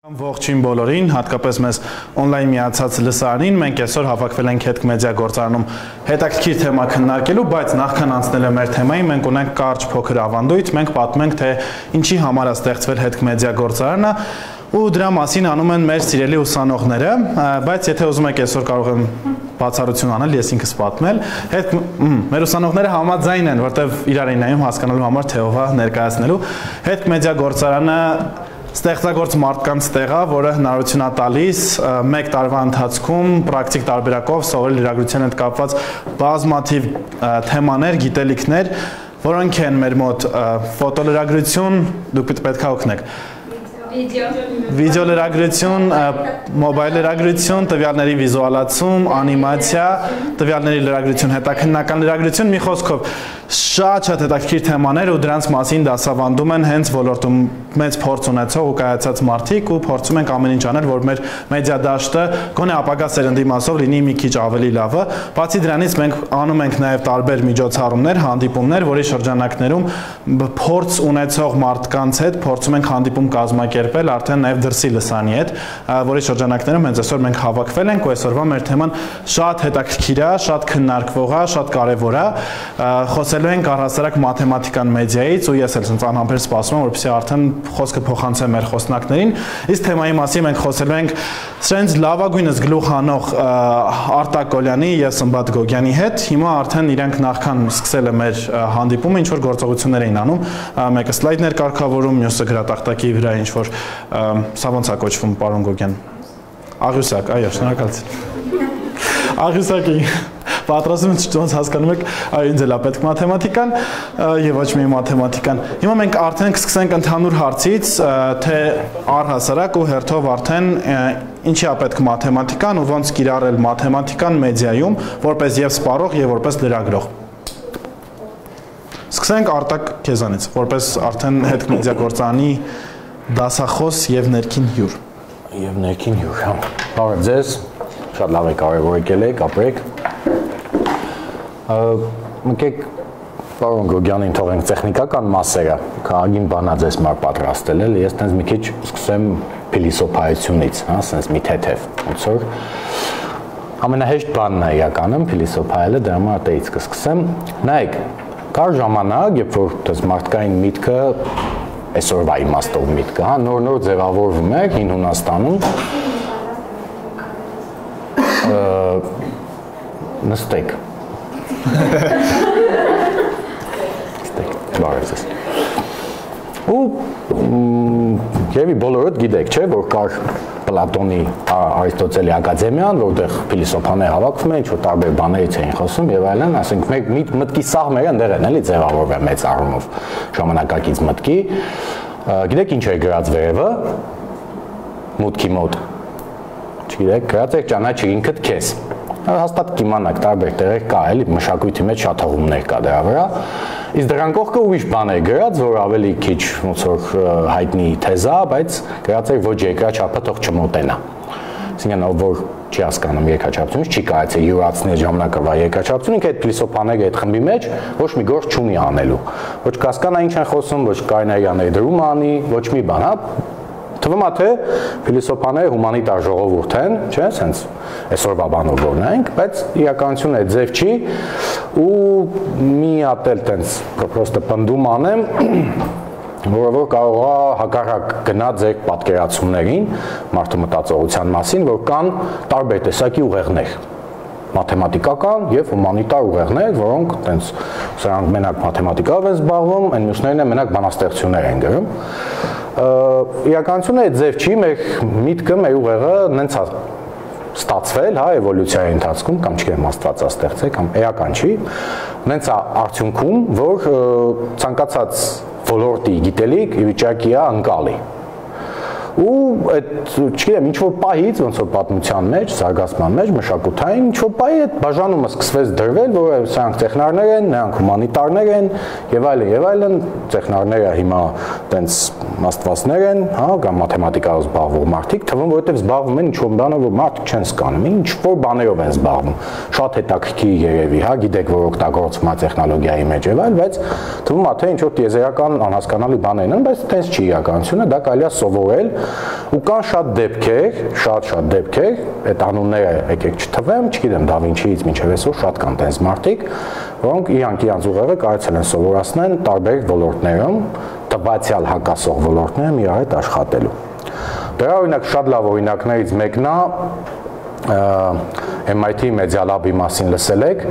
Ողջույն բոլորին, հատկապես մեզ on-line միացած լսարանին, մենք այսօր հավաքվել ենք Հետք մեդիա գործարանում հետաքրքիր թեմա քննարկելու, բայց նախքան անցնելը մեր թեմային, մենք ունենք կարճ փոքր ավանդույթ, մենք պատմենք, թե ինչի համար է ստեղծվել Հետք մեդիա գործարանը ու դրա մասին անում են մեր սիրելի ուսանողները, բայց եթե ուզում եք այսօր կարող եմ բացառություն անել, ես ինքս պատմել, մեր ուսանողները համաձայն են, որտեվ իրար են նայում հասկանալու համար թե ով է ներկայացնելու, Հետք մեդիա գործարանը ստեղծագործ մարդկանց տեղ է, որը հնարավորություն է տալիս մեկ տարվա ընթացքում պրակտիկ տարբերակով սովորել լրագրության հետ կապված բազմաթիվ թեմաներ, գիտելիքներ, որոնք են մեր մոտ ֆոտոլրագրություն, դուք պետք է օգնեք, վիդեո լրագրություն, մոբայլ լրագրություն, տվյալների վիզուալացում, անիմացիա, տվյալների լրագրություն, հետաքննական լրագրություն, մի խոսքով շատ հետաքրքիր թեմաներ ու դրանց մասին դասավանդում են հենց ոլորտում մեծ փորձ ունեցող ու կայացած մարդիկ ու փորձում ենք ամեն ինչ անել, որ մեր մեդիա դաշտը գոնե ապագա սերնդի մասով լինի մի քիչ ավելի լավը։ Բացի դրանից մենք անում ենք նաև տարբեր միջոցառումներ, հանդիպումներ, որի շրջանակներում փորձ ունեցող մարդկանց հետ փորձում ենք հանդիպում կազմակերպել արդեն նաև դրսի լսանի հետ, որի շրջանակներում հենց այսօր մենք հավաքվել ենք ու այսօրվա մեր թեման շատ հետաքրքիր է, շատ քննարկվող է, շատ կարևոր է։ Խոսելու ենք առհասարակ մաթեմատիկան մեդիայից ու ես էլ ցած անհամբեր սպասում եմ, որպեսզի արդեն խոսքը փոխանցեմ մեր խոսնակներին։ Իսկ թեմայի մասին մենք խոսելու ենք սրանց լավագույնս գլուխ հանող Արտակ Կոլյանի եւ Սմբատ Գոգյանի հետ։ Հիմա արդեն իրենք նախքան սկսելը մեր հանդիպումը ինչ որ գործողություններ էին անում, մեկը սլայդներ կարգավորում, մյուսը գրատախտակի վրա ինչ որ սա ոնց է կոչվում, պարոն Գոգյան։ Աղյուսակ, այո, շնորհակալություն։ Աղյուսակի պատրաստում ոնց հասկանում եք, այո, ինձ էլ է պետք մաթեմատիկան եւ ոչ մի մաթեմատիկան։ Հիմա մենք արդեն կսկսենք ընդհանուր հարցից, թե առհասարակ ու հերթով արդեն ինչի է պետք մաթեմատիկան ու ոնց կիրառել մաթեմատիկան մեդիայում, որպես եւ սպառող եւ որպես լրագրող։ Սկսենք Արտակ քեզանից, որպես արդեն Հետք մեդիա գործարանի դասախոս եւ ներքին հյուր։ Եվ ներքին հյուր, հա։ Բարև ձեզ, շատ լավ է կարևոր եկել եք, ապրեք։ Մկեք պարոն Գոգյանին թողենք տեխնիկական մասերը, քագին բանա ձեզ մար պատրաստել էլ, ես տենց մի քիչ սկսեմ փիլիսոփայությունից, հա, սենց մի թեթև, ոնց որ ամենահեշտ բանն է իրականում փիլիսոփայելը, դրա համար այդից կսկսեմ։ Նայեք, կար ժամանակ, երբ որ դες մարդկային միտքը այսօրվա իմաստով միտքը, հա, նոր ձևավորվում է Հին Հունաստանում, նստեք։ Բարև ձեզ։ Ու եւի բոլորդ գիտեք, չէ, որ կար Պլատոնի Արիստոտելի ակադեմիան, որտեղ փիլիսոփաներ հավաքվում էին, ինչ-որ տարբեր բաներից էին խոսում եւ այլն, ասենք մեկ մտքի սաղմերը այնտեղ են էլի ձևավորվել մեծ առումով ժամանակակից մտքի։ Գիտեք ինչ է գրած վերևը մուտքի մոտ։ Չգիտեք, գրած է ճանաչ ինքդ քեզ։ Հաստատ կիմանաք տարբեր տեղեր կա, էլի մշակույթի մեջ շատ հղումներ կա դրա վրա։ Իսկ դրան կողքը ուրիշ բան է գրած, որ ավելի քիչ ոնց որ հայտնի թեզա, բայց գրած է ոչ երկրաչափը թող չմոտենա։ Այսինքն ով որ չի հասկանում երկրաչափությունից, չի կարծի յուրացնել ժամանակավա երկրաչափությունը, ինքը այդ փիլիսոփաները այդ խմբի մեջ ոչ մի գործ չունի անելու։ Ոչ կհասկանա ինչ են խոսում, ոչ կարինարյանների դրում անի, ոչ մի բան, հա։ Թվում է թե փիլիսոփաները հումանիտար ժողովուրդ են, չէ՞, sense այսօրվա բանով որ նայենք, բայց իրականությունը այդ ձև չի ու մի հատ էլ տենց պրոստը պնդում անեմ, որը կարող է հակառակ գնա ձեր պատկերացումներին մարդու մտածողության մասին, որ կան տարբեր տեսակի ուղեղներ մաթեմատիկական եւ հումանիտար ուղեղներ, որոնք տենց սրանք մենակ մաթեմատիկայով են զբաղվում, այն մյուսներն են մենակ բանաստեղծություններ են գրում։ Իրականությունը այդ ձև չի, մեր միտքը, մեր ուղեղը նենց է ստացվել, հա, էվոլյուցիայի ընթացքում, կամ չգիտեմ Աստված է ստեղծել, կամ էական չի, նենց է արդյունքում, որ ցանկացած ոլորտի գիտելիք ի վիճակի է ընկալի։ Ու այդ չգիտեմ ինչ որ պահից ոնց որ պատմության մեջ, զարգացման մեջ, մշակութային ինչ որ պահի այդ բաժանումը սկսվեց դրվել, որ սրանք տեխնարներ են, նրանք հումանիտարներ են եւ այլն, տեխնարները հիմա տենց աստվածներ են, հա, կամ մաթեմատիկայով զբաղվող մարդիկ, թվում որովհետեւ զբաղվում են ինչ որ բանով, որ մարդիկ չեն սկանում, ինչ որ բաներով են զբաղվում։ Շատ հետաքրքիր երևի, հա, գիտեք որ օգտագործվում է տեխնոլոգիայի մեջ եւ այլ, բայց թվում է թե ինչ որ տիեզերական անհասկանալի բաներ են, բայց տենց չի իրականությունը, դա կարելի է սովորել ու կան շատ դեպքեր, շատ դեպքեր, այդ անունները եկեք չթվեմ, չգիտեմ Da Vinci-ից մինչև այսօր շատ կան տենց մարդիկ, որոնք իրանք ուղեղը կարողացել են սովորացնել տարբեր ոլորտներում, տվյալ հակասող ոլորտներում իրար հետ աշխատելու։ Դրա օրինակ շատ լավ օրինակներից մեկն է MIT Media Lab-ի մասին լսել եք,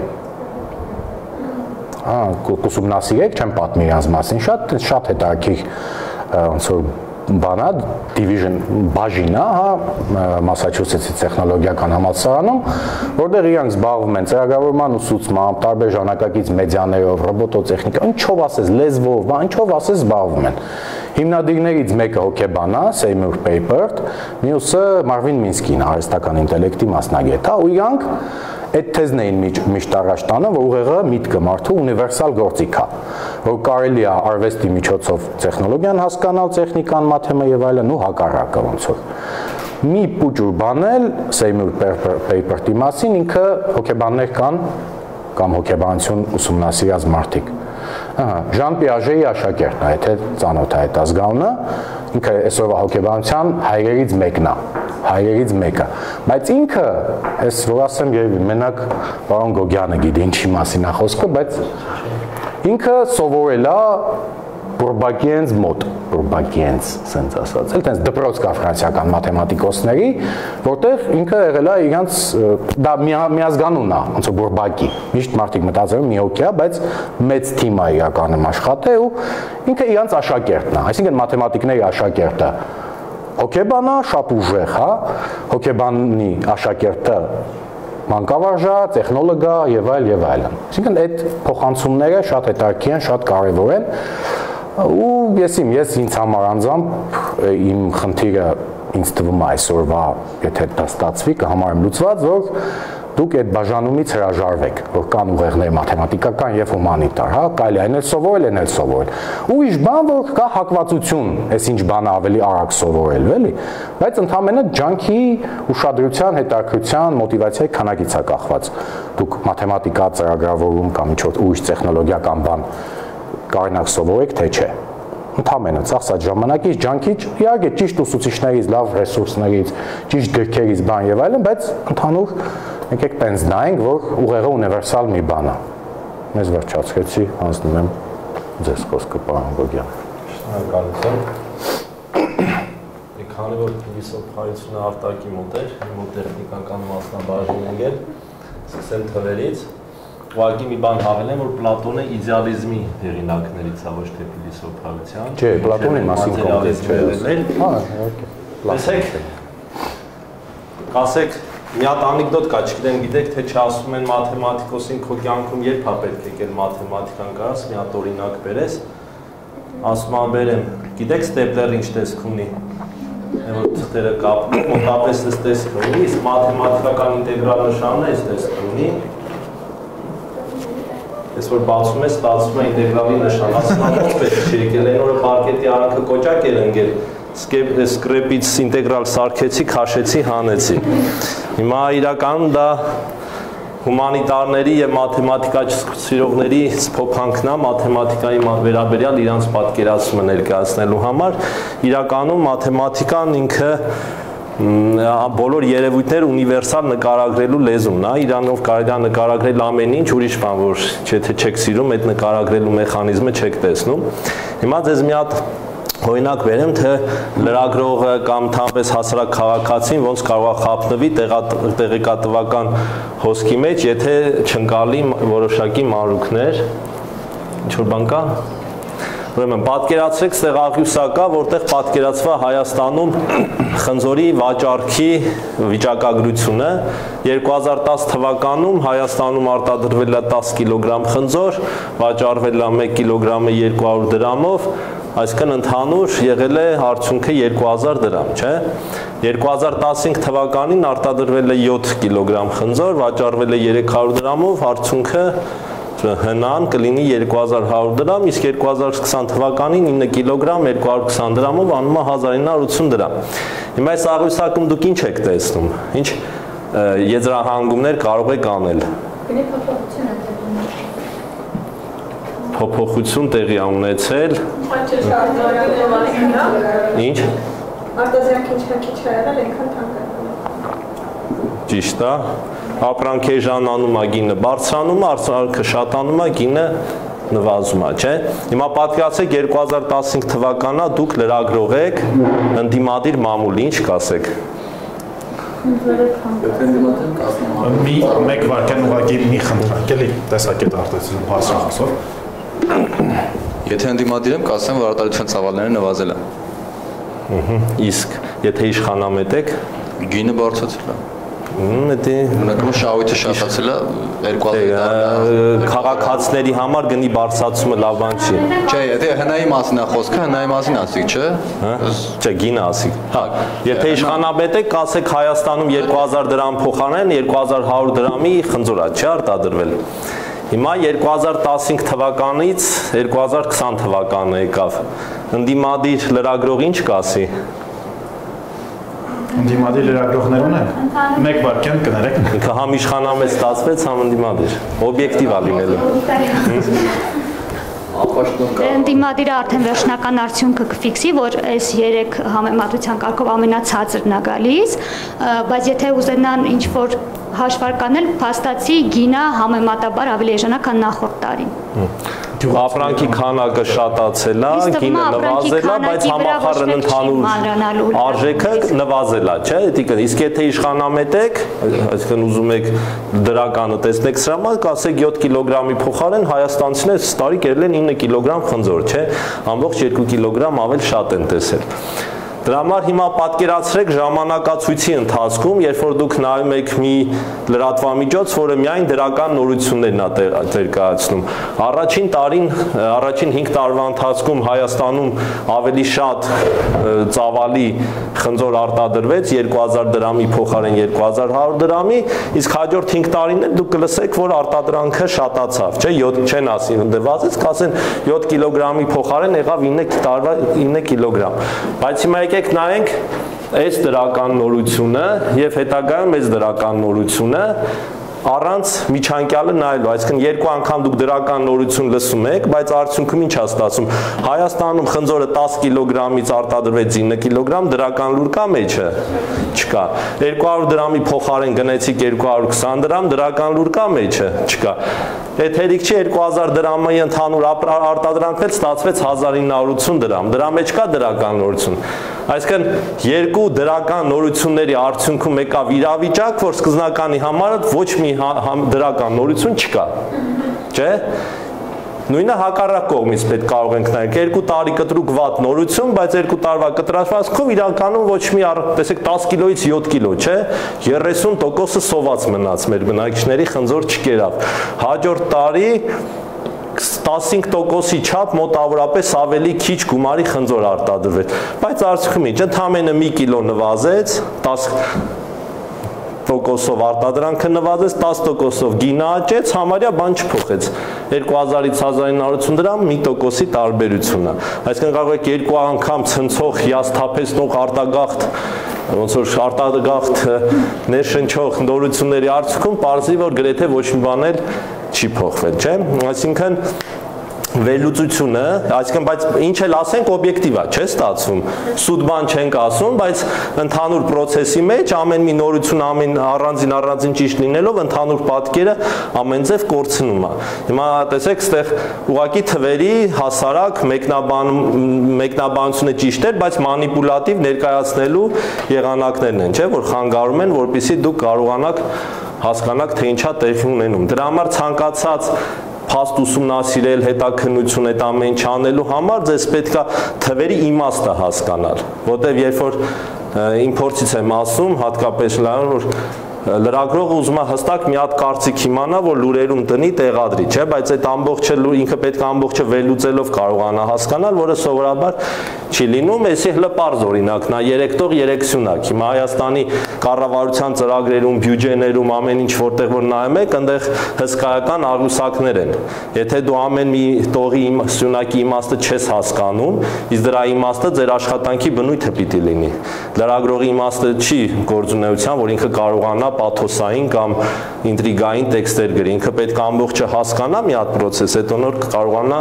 ուսումնասիրեք, չեմ պատմի իրանց մասին, շատ հետաքրքիր ոնց որ բանա, division բաժինա, Մասաչուսեթսի տեխնոլոգիական համալսարանում, որտեղ իրանք զբաղվում են ծրագրավորման ուսուցմամբ, տարբեր ժամանակակից մեդիաներով, ռոբոտոտեխնիկա, ինչով ասես, լեզվով, ինչով ասես զբաղվում են։ Հիմնադիրներից մեկը հոգեբան է, Seymour Papert, մյուսը Marvin Minsky-ն, արհեստական ինտելեկտի մասնագետ է, ու իրանք այդ թեզն էին միշտ առաջ տանը, որ ուղեղը միտքը մարդու ունիվերսալ գործիք է, որ կարելի է արվեստի միջոցով տեխնոլոգիան հասկանալ, տեխնիկան, մաթեմը եւ այլն ու հակառակը ոնց որ։ Մի փուճուր բանել Seymour Papert-ի մասին ինքը հոգեբաններ կան կամ հոգեբանություն ուսումնասիրած մարդիկ։ Jean Piaget-ի աշակերտն է, եթե ծանոթ է այդ ազգանունը, ինքը այսօրվա հոգեբանության հայրերից մեկն է, հայրերից մեկը, բայց ինքը, ես որ ասեմ երևի մենակ պարոն Գոգյանը գիտի ինչի մասին է խոսքը, բայց ինքը սովորել է Բուրբակիենց մոտ, Բուրբակիենց, սենց ասած, էլ տենց դպրոց կա ֆրանսիական մաթեմատիկոսների, որտեղ ինքը եղել է իրանց, դա միազգանուն է, ոնց որ Բուրբակի, միշտ մարդիկ մտածում մի հոգի է, բայց մեծ թիմ է իրականում աշխատել ու ինքը իրանց աշակերտն է, այսինքն մաթեմատիկների աշակերտը հոգեբան է, շատ ուժեղ է, հոգեբանի աշակերտը մանկավարժա, տեխնոլոգ է եւ այլն։ Այսինքն այդ փոխանցումները շատ հետաքրքիր են, շատ կարեւոր են։ Ու ես ինձ համար անձամբ իմ խնդիրը ինձ թվում է այսօրվա, եթե դա ստացվի, կհամարեմ լուծված, որ դուք այդ բաժանումից հրաժարվեք, որ կան ուղեղներ մաթեմատիկական եւ հումանիտար, հա, կարելի է այն էլ սովորել, այն էլ սովորել։ Ուրիշ բան, որ կա հակվածություն, այսինչ բանը ավելի արագ սովորելու, էլի, բայց ընդհանրապես ջանքի, ուշադրության, հետաքրքրության, մոտիվացիայի քանակից է կախված։ Դուք մաթեմատիկա ծրագրավորում կամ ինչ-որ ուրիշ տեխնոլոգիական բան կարողանաք սովորեք, թե չէ։ Ընդհանրապես ծախսած ժամանակից, ջանքից, իհարկե ճիշտ ուսուցիչներից, լավ ռեսուրսներից, ճիշտ գրքերից բան եւ այլն, բայց ընդհանուր եկեք տենց նայենք, որ ուղեղը ունիվերսալ մի բան է։ Մեզ վերջացրեցի, հանձնում եմ ձեզ խոսքը, պարոն Գոգյան։ Շնորհակալություն։ Քանի որ փիլիսոփայությունը արտակի մոտ էր, մոդեռնիկական մասնաբաժին եկել, սկսեմ թվերից։ Ուղղակի մի բան հավելեմ, որ Պլատոնը իդեալիզմի հեղինակներից է, ոչ թե փիլիսոփայության։ Չէ, Պլատոնի մասին կոնկրետ չէ։ Հա, իհարկե։ Ասեք, մի հատ անեկդոտ կա, չգիտեմ, գիտեք, թե չասում են մաթեմատիկոսին քո կյանքում երբ է պետք եկել մաթեմատիկան կարաս, մի հատ օրինակ բերես, ասում եմ բերեմ, գիտեք ստեպլերը ինչ տեսք ունի, որ թղթերը կապում, մոտապես այս տեսք ունի, իսկ մաթեմատիկական ինտեգրալ նշանն է այս տեսք ունի, ես որ բացում ես, ստացվում է ինտեգրալի նշան, ասում եմ ոնց պետք չի եկել, այն օրը պարկետի արանքը կոճակ էր ընկել, սկրեպից ինտեգրալ սարքեցի, քաշեցի, հանեցի։ Հիմա իրականում դա հումանիտարների եւ մաթեմատիկա սիրողների սփոփանքն է մաթեմատիկայի վերաբերյալ իրանց պատկերացումը ներկայացնելու համար։ Իրականում մաթեմատիկան ինքը բոլոր երևույթներ ունիվերսալ նկարագրելու լեզուն է, իրանով կարելի է նկարագրել ամեն ինչ, ուրիշ բան, որ եթե չեք սիրում, այդ նկարագրելու մեխանիզմը չեք տեսնում։ Հիմա ձեզ մի հատ օրինակ բերեմ, թե լրագրողը կամ թամպես հասարակ քաղաքացին ոնց կարող է խափնվի տեղեկատվական հոսքի մեջ, եթե չընկալի որոշակի մանրուքներ, ինչ-որ բան կա։ Ուրեմն պատկերացրեք, ստեղ աղյուսա կա, որտեղ պատկերացվա Հայաստանում խնձորի վաճառքի վիճակագրությունը 2010 թվականում Հայաստանում արտադրվել է 10 կիլոգրամ խնձոր, վաճառվել է 1 կիլոգրամը 200 դրամով, այսինքն ընդհանուր եղել է արդյունքը 2000 դրամ, չէ՞։ 2015 թվականին արտադրվել է 7 կիլոգրամ խնձոր, վաճառվել է 300 դրամով, արդյունքը հնան կլինի 2100 դրամ, իսկ 2020 թվականին 9 կիլոգրամ 220 դրամով անում է 1980 դրամ։ Հիմա այս աղյուսակում դուք ինչ եք տեսնում, ինչ եզրահանգումներ կարող եք անել։ Փոփոխություն տեղի ունեցել։ Ինչ։ արտադրյալը քիչ եղել այնքան թանկ է։ Ճիշտ է։ Ապրանքի ժանանումը գինը բարձրանում, արձանքը շատանում է, գինը նվազում է, չէ՞։ Հիմա պատկերացրեք 2015 թվականա դուք լրագրող եք, ընդդիմադիր մամուլի, ինչ կասեք։ Մեկ վարքան ուղղակի մի խնդրանք էլի տեսակետ արտադրություն բարձրացնելով։ Եթե ընդդիմադիր եմ, կասեմ, որ արտադրության ծավալները նվազել են։ Իսկ եթե իշխանամետ եք, գինը բարձրացել է։ Դա Բնականաբար շահույթը շատացել է 2000 քաղաքացիների համար գնի բարձրացումը լավ բան չի։ Չէ, եթե հնայի մասին է խոսքը, հնայի մասին ասիկ, չէ։ Չէ, գինը ասիկ։ Հա, եթե իշխանաբեդ եք, ասեք Հայաստանում 2000 դրամ փոխարեն 2100 դրամի խնձոր է, չէ՞ արտադրվել։ Հիմա 2015 թվականից 2020 թվականը եկավ։ Ընդդիմադիր լրագրող ինչ կասի։ Ընդդիմադիր լրագրողներ ունեն։ Մեկ վարքան կներեք։ Ինքը համ իշխանամետ ստացվեց, համ ընդդիմադիր։ Օբյեկտիվ է լինելու։ Ընդդիմադիրը արդեն վերջնական արդյունքը կֆիքսի, որ այս 3 համեմատության կարգով ամենացածրն է գալիս, բայց եթե ուզենան ինչ-որ հաշվարկանել, փաստացի գինը համեմատաբար ավելի էժան է, քան նախորդ տարին։ Ապրանքի քանակը շատացել է, գինը նվազել է, բայց համախառն ընդհանուր արժեքը նվազել է, չէ՞։ Իսկ եթե իշխանամետ եք, այսինքն ուզում եք դրականը տեսնեք սրա համար, կասեք 7 կիլոգրամի փոխարեն հայաստանցիները տարի կերել են 9 կիլոգրամ խնձոր, չէ՞։ Ամբողջ 2 կիլոգրամ ավել շատ են տեսել։ Դրա համար հիմա պատկերացրեք ժամանակացույցի ընթացքում, երբ որ դուք նայում եք մի լրատվամիջոց, որը միայն դրական նորություններն է ներկայացնում։ Առաջին 5 տարվա ընթացքում Հայաստանում ավելի շատ ծավալի խնձոր արտադրվեց 2000 դրամի փոխարեն 2100 դրամի, իսկ հաջորդ 5 տարիներ դուք կլսեք, որ արտադրանքը շատացավ, չէ՞, 7 չեն ասի նվազեց, կասեն 7 կիլոգրամի փոխարեն եղավ 9 կիլոգրամ։ Բայց հիմա եկեք նայենք այս դրական նորությունը եւ հետագայում այս դրական նորությունը առանց միջանկյալը նայելու, այսինքն երկու անգամ դուք դրական նորություն լսում եք, բայց արդյունքում ինչ է ստացվում։ Հայաստանում խնձորը 10 կիլոգրամից արտադրվեց 9 կիլոգրամ, դրական լուր կա մեջը։ Չկա։ 200 դրամի փոխարեն գնեցիք 220 դրամ, դրական լուր կա մեջը։ Չկա։ Էթերիկ չի 2000 դրամի ընդհանուր արտադրանքն էլ ստացվեց 1980 դրամ։ Դրա մեջ կա դրական նորություն։ Այսինքն երկու դրական նորությունների արդյունքում եկավ իրավիճակ, որ սկզնականի համար ոչ մի դրական նորություն չկա։ Չէ՞։ Նույնը հակառակ կողմից պետք կարող ենք նայել։ 2 տարի կտրուկ վատ նորություն, բայց 2 տարվա կտրվածքում իրականում ոչ մի տեսեք 10 կիլոից 7 կիլո, չէ՞։ 30%-ը սոված մնաց մեր բնակիչների խնձոր չկերավ։ Հաջորդ տարի 15%-ի չափ մոտավորապես ավելի քիչ գումարի խնձոր արտադրվեց, բայց արդյունքում ինչ, ընդամենը մի կիլո նվազեց, 10%-ով արտադրանքը նվազեց, 10%-ով գինը աճեց, համարյա բան չփոխեց։ 2000-ից 1980 դրամ 1%-ի տարբերությունն է։ Այսինքն կարող եք երկու անգամ ցնցող, հիասթափեցնող արտագաղթ ոնց որ արտագաղթ ներշնչող նորությունների արդյունքում պարզվի, որ գրեթե ոչ մի բան էլ չի փոխվել, չէ՞։ Այսինքն վերլուծությունը, այսինքն բայց ինչ էլ ասենք օբյեկտիվ է, չէ՞ ստացվում։ Սուտ բան չենք ասում, բայց ընդհանուր process-ի մեջ ամեն մի նորություն ամեն առանձին ճիշտ լինելով ընդհանուր պատկերը ամեն ձև կորցնում է։ Հիմա տեսեք, այստեղ ուղղակի թվերի հասարակ մեկնաբանությունը ճիշտ է, բայց մանիպուլատիվ ներկայացնելու եղանակներն են, չէ՞, որ խանգարում են, որպեսզի դուք կարողանաք հասկանաք, թե ինչա տեղի ունենում։ Դրա համար ցանկացած փաստ ուսումնասիրել, հետաքննություն այդ ամեն ինչ անելու համար ձեզ պետքա թվերի իմաստը հասկանալ, որտեղ երբ որ իմ փորձից եմ ասում, հատկապես որ լրագրողը ուզում է հստակ մի հատ կարծիք իմանա, որ լուրերում տնի տեղադրի, չէ, բայց այդ ամբողջը ինքը պետք է ամբողջը վերլուծելով կարողանա հասկանալ, որը սովորաբար չի լինում, էսի հլպարզ օրինակ, նա 3 տող 3 սյունակ։ Հիմա Հայաստանի կառավարության ծրագրերում, բյուջեներում ամեն ինչ որտեղ որ նայում եք, այնտեղ հսկայական աղյուսակներ են։ Եթե դու ամեն մի տողի սյունակի իմաստը չես հասկանում, իսկ դրա իմաստը ձեր աշխատանքի բնույթը պիտի լինի։ Լրագրողի իմաստը չի գործունեության, որ ինքը կարողանա պաթոսային կամ ինտրիգային տեքստեր գրի։ Ինքը պետք է ամբողջը հասկանա մի հատ process, հետո նոր կարողանա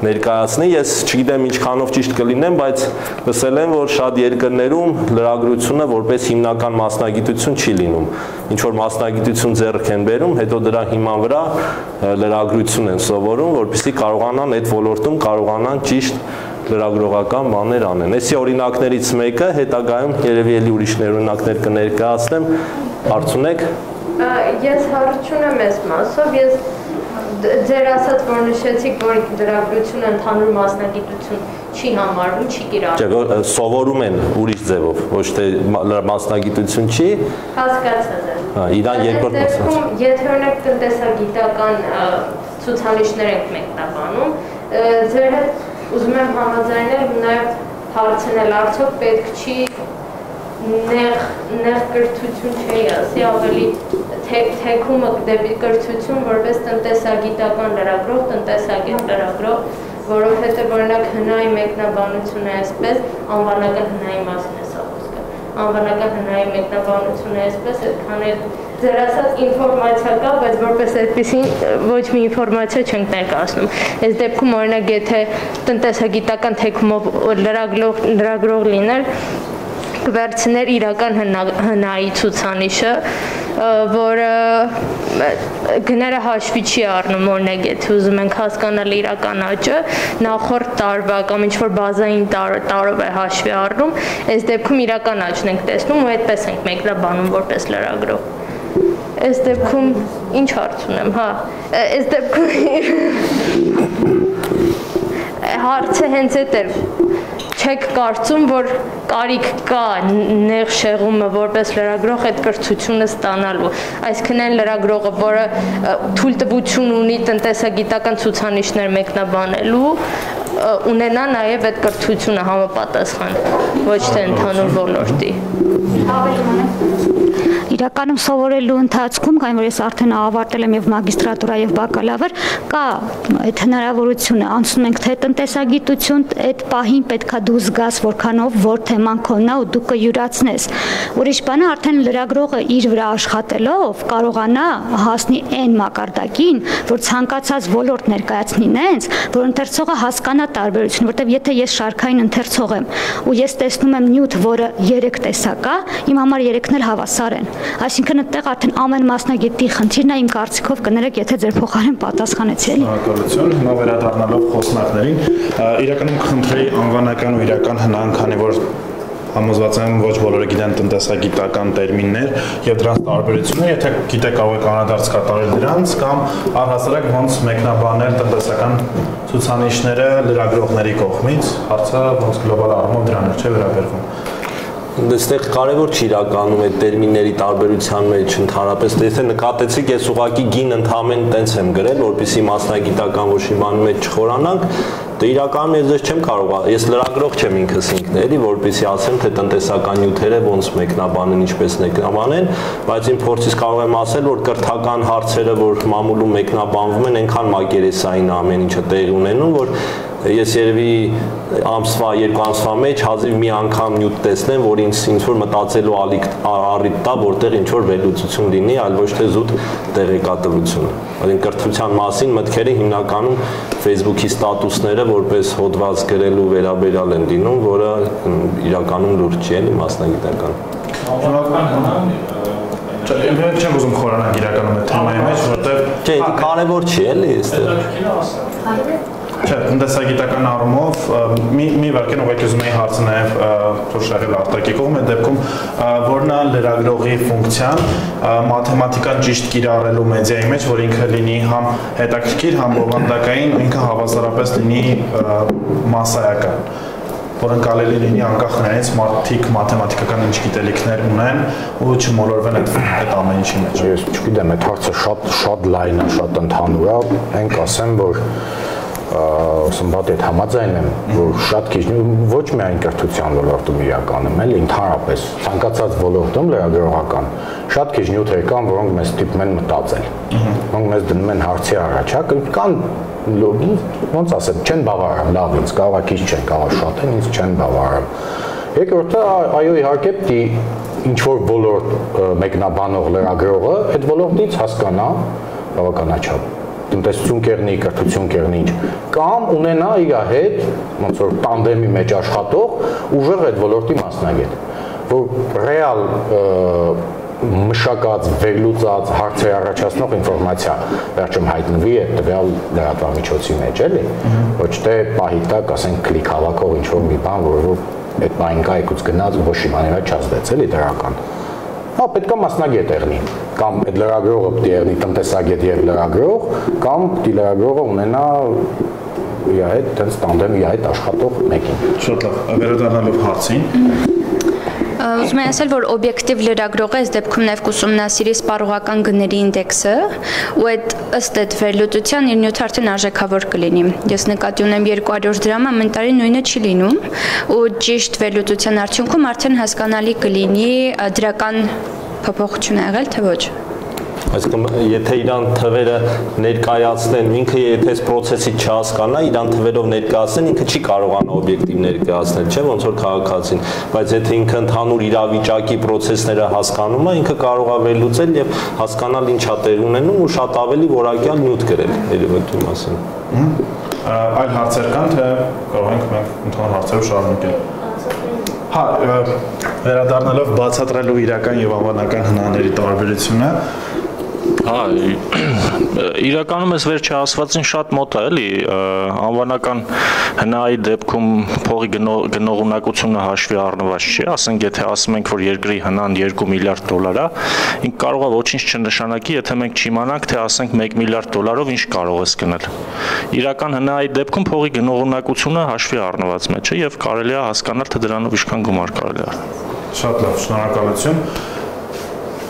ներկայացնի։ Ես չգիտեմ ինչքանով ճիշտ կլինեմ, բայց լսել եմ, որ շատ երկրներում լրագրությունը որպես հիմնական մասնագիտություն չի լինում։ Ինչ որ մասնագիտություն ձեռք են բերում, հետո դրա հիման վրա լրագրություն են սովորում, որպեսզի կարողանան այդ ոլորտում կարողանան ճիշտ լրագրողական բաներ անեն։ Այսի օրինակներից մեկը հետագայում երևի էլի ուրիշներ օրինակներ կներկայացնեմ, հարց ունեք։ Ես հարց չունեմ այս մասով, ես ձեր ասած որ նշեցիք, որ լրագրությունը ընդհանուր մասնագիտություն չի համարվում, չի կիրառվում։ Չէ, սովորում են ուրիշ ձևով, ոչ թե մասնագիտություն չի։ Հասկացա ձեզ։ Հա, իրան երկրորդ մասնագիտություն։ Եթե օրինակ տնտեսագիտական ցուցանիշներ ենք մեկնաբանում, ձեր հետ ուզում եմ համաձայնել նաև հարցնել, արդյոք պետք չի նեղ կրթություն չի ասի, ավելի թեքումը դեպի կրթություն որպես տնտեսագիտական լրագրող, տնտեսագետ լրագրող, որովհետև օրինակ հնայի մեկնաբանությունը այսպես, անվանական հնայի մասին է սա խոսքը, անվանական հնայի մեկնաբանությունը այսպես, այդքան էլ ձեր ասած ինֆորմացիա կա, բայց որպես այդպիսին ոչ մի ինֆորմացիա չենք ներկայացնում։ Այս դեպքում օրինակ եթե տնտեսագիտական թեքումով լրագրող լիներ, կվերցներ իրական հնայի ցուցանիշը, որը գները հաշվի չի առնում, օրինակ եթե ուզում ենք հասկանալ իրական աճը, նախորդ տարվա կամ ինչ-որ բազային տարով է հաշվի առնում, այս դեպքում իրական աճն ենք տեսնում ու այդպես ենք մեկնաբանում որպես լրագրող։ Այս դեպքում ինչ հարց ունեմ, հա, այս դեպքում հարցը հենց այդ էր, չեք կարծում, որ կարիք կա նեղ շեղումը որպես լրագրող այդ կրթությունը ստանալու, այսինքն այն լրագրողը, որը թույլտվություն ունի տնտեսագիտական ցուցանիշներ մեկնաբանելու, ունենա նաև այդ կրթությունը համապատասխան, ոչ թե ընդհանուր ոլորտի։ Իրականում սովորելու ընթացքում, քանի որ ես արդեն ավարտել եմ եւ մագիստրատուրա եւ բակալավր, կա այդ հնարավորությունը, անցնում ենք թե տնտեսագիտություն, այդ պահին պետքա դու զգաս որքանով որ թեման քոնն է ու դու կյուրացնես։ Ուրիշ բանը արդեն լրագրողը իր վրա աշխատելով կարողանա հասնի այն մակարդակին, որ ցանկացած ոլորտ ներկայացնի նենց, որ ընթերցողը հասկանա տարբերությունը, որտեվ եթե ես շարքային ընթերցող եմ ու ես տեսնում եմ նյութ, որը 3 տեսակ է, իմ համար 3-ն էլ հավասար են։ Այսինքն այդտեղ արդեն ամեն մասնագետի խնդիրն է, իմ կարծիքով կներեք, եթե ձեր փոխարեն պատասխանեցի էլի։ Շնորհակալություն, հիմա վերադառնալով խոսնակներին, իրականում կխնդրեի անվանական ու իրական հնան, քանի որ համոզված եմ ոչ բոլորը գիտեն տնտեսագիտական տերմիններ եւ դրանց տարբերությունները, եթե գիտեք կարող եք անդրադարձ կատարել դրանց կամ առհասարակ ոնց մեկնաբանել տնտեսական ցուցանիշները լրագրողների կողմից, հարցը ոնց գլոբալ առումով դրան չէ վերաբերվում։ Այստեղ կարևոր չի իրականում այդ տերմինների տարբերության մեջ ընդհանրապես, եթե նկատեցիք, ես ուղղակի գին ընդհանրեն տենց եմ գրել, որպեսզի մասնագիտական ոչ մի բանի մեջ չխորանանք, դե իրականում ես չեմ կարող, ես լրագրող չեմ ինքս ինքն էլի, որպեսզի ասեմ, թե տնտեսական նյութերը ոնց մեկնաբանեն, ինչպես մեկնաբանեն, բայց իմ փորձից կարող եմ ասել, որ կրթական հարցերը, որ մամուլում մեկնաբանվում են, այնքան մակերեսային ամեն ինչը տեղի ունենում, որ ես երևի ամսվա, 2 ամսվա մեջ հազիվ մի անգամ նյութ տեսնեմ, որ ինձ որ մտածելու առիթ տա, որտեղ ինչ-որ վերլուծություն լինի, այլ ոչ թե զուտ տեղեկատվություն։ Այսինքն կրթության մասին մտքերը հիմնականում Facebook-ի ստատուսները որպես հոդված գրելու վերաբերյալ են լինում, որը իրականում լուրջ չի, էլի մասնագիտական։ Չեմ ուզում խորանալ իրականում այդ թեմայի մեջ, որովհետև չէ, կարևոր չի, էլի, այստեղ։ Չէ, տնտեսագիտական առումով մի վարքեն ուղղակի ուզում էի հարցը նաև թույլ շահել արտակի կողմ, այդ դեպքում որն է լրագրողի ֆունկցիան մաթեմատիկան ճիշտ կիրառելու մեդիայի մեջ, որ ինքը լինի համ հետաքրքիր, համ բովանդակային, ինքը հավասարապես լինի մասսայական, որ ընկալելի լինի անկախ նրանից մարդիկ մաթեմատիկական ինչ գիտելիքներ ունեն ու չմոլորվեն այդ ամեն ինչի մեջ։ Ես չգիտեմ, այդ հարցը շատ լայն է, շատ ընդհանուր է, ենք ասեմ, որ Սմբատ այդ համաձայն եմ, որ շատ քիչ ոչ միայն կրթության ոլորտում իրականում, էլ ընդհանրապես ցանկացած ոլորտում լրագրողական շատ քիչ նյութեր կան, որոնք մեզ ստիպում են մտածել, որոնք մեզ դնում են հարցի առաջ, կան ոնց ասեմ, չեն բավարարում, լավ ինձ կարող է քիչ չեն, կարող շատ են, ինձ չեն բավարարում։ Երկրորդը, այո, իհարկե պիտի ինչ որ ոլորտ մեկնաբանող լրագրողը այդ ոլորտից հասկանա բավականաչափ տնտեսություն կերնի, կրթություն կերնի ինչ կամ ունենա իր հետ ոնց որ տանդեմի մեջ աշխատող ուժեղ այդ ոլորտի մասնագետ, որ ռեալ մշակած, վերլուծած, հարցեր առաջացնող ինֆորմացիա վերջում հայտնվի այդ տվյալ լրատվամիջոցի մեջ, էլի, ոչ թե պահի տակ, ասենք, կլիկ հավաքող ինչ-որ մի բան, որ այդ բանին կա եկուց գնաց ու ոչ իմանի մեջ չազդեց, էլի դրական։ Հա, պետք է մասնագետ եղնի, կամ այդ լրագրողը պետք է եղնի տնտեսագետ եւ լրագրող, կամ պետք է լրագրողը ունենա իր հետ տենց տանդեմ իր հետ աշխատող մեկին։ Շատ լավ, վերադառնալով հարցին, ուզում եմ ասել, որ օբյեկտիվ լրագրողը այս դեպքում նաև ուսումնասիրի սպառողական գների ինդեքսը ու այդ ըստ այդ վերլուծության իր նյութը արդեն արժեքավոր կլինի։ Ես նկատի ունեմ 200 դրամ ամեն տարի նույնը չի լինում ու ճիշտ վերլուծության արդյունքում արդեն հասկանալի կլինի դրական փոփոխություն ա եղել թե ոչ։ Այսինքն եթե իրան թվերը ներկայացնեն, ինքը եթե այս process-ը չհասկանա, իրան թվերով ներկայացնեն, ինքը չի կարողանա օբյեկտիվ ներկայացնել, չէ՞, ոնց որ քաղաքացին, բայց եթե ինքը ընդհանուր իրավիճակի process-ները հասկանում է, ինքը կարող է վերլուծել եւ հասկանալ ինչա տեղ ունենում ու շատ ավելի որակյալ նյութ գրել երևույթի մասին։ Այլ հարցեր կան, թե կարող ենք մենք ընդհանուր հարցերով շարունակել։ Հա, վերադառնալով բացատրելու իրական եւ անվանական հնաների տարբերությունը, Հա, իրականում այս վերջի ասվածին շատ մոտ է, էլի, անվանական հնայի դեպքում փողի գնողունակությունը հաշվի առնված չի, ասենք եթե ասում ենք, որ երկրի հնան 2 միլիարդ դոլար է, ինք կարող է ոչինչ չնշանակի, եթե մենք չիմանանք, թե ասենք 1 միլիարդ դոլարով ինչ կարող ես գնել։ Իրական հնայի դեպքում փողի գնողունակությունը հաշվի առնված մեջ է եւ կարելի է հասկանալ, թե դրանով ինչքան գումար կարելի է առնել։ Շատ լավ, շնորհակալություն։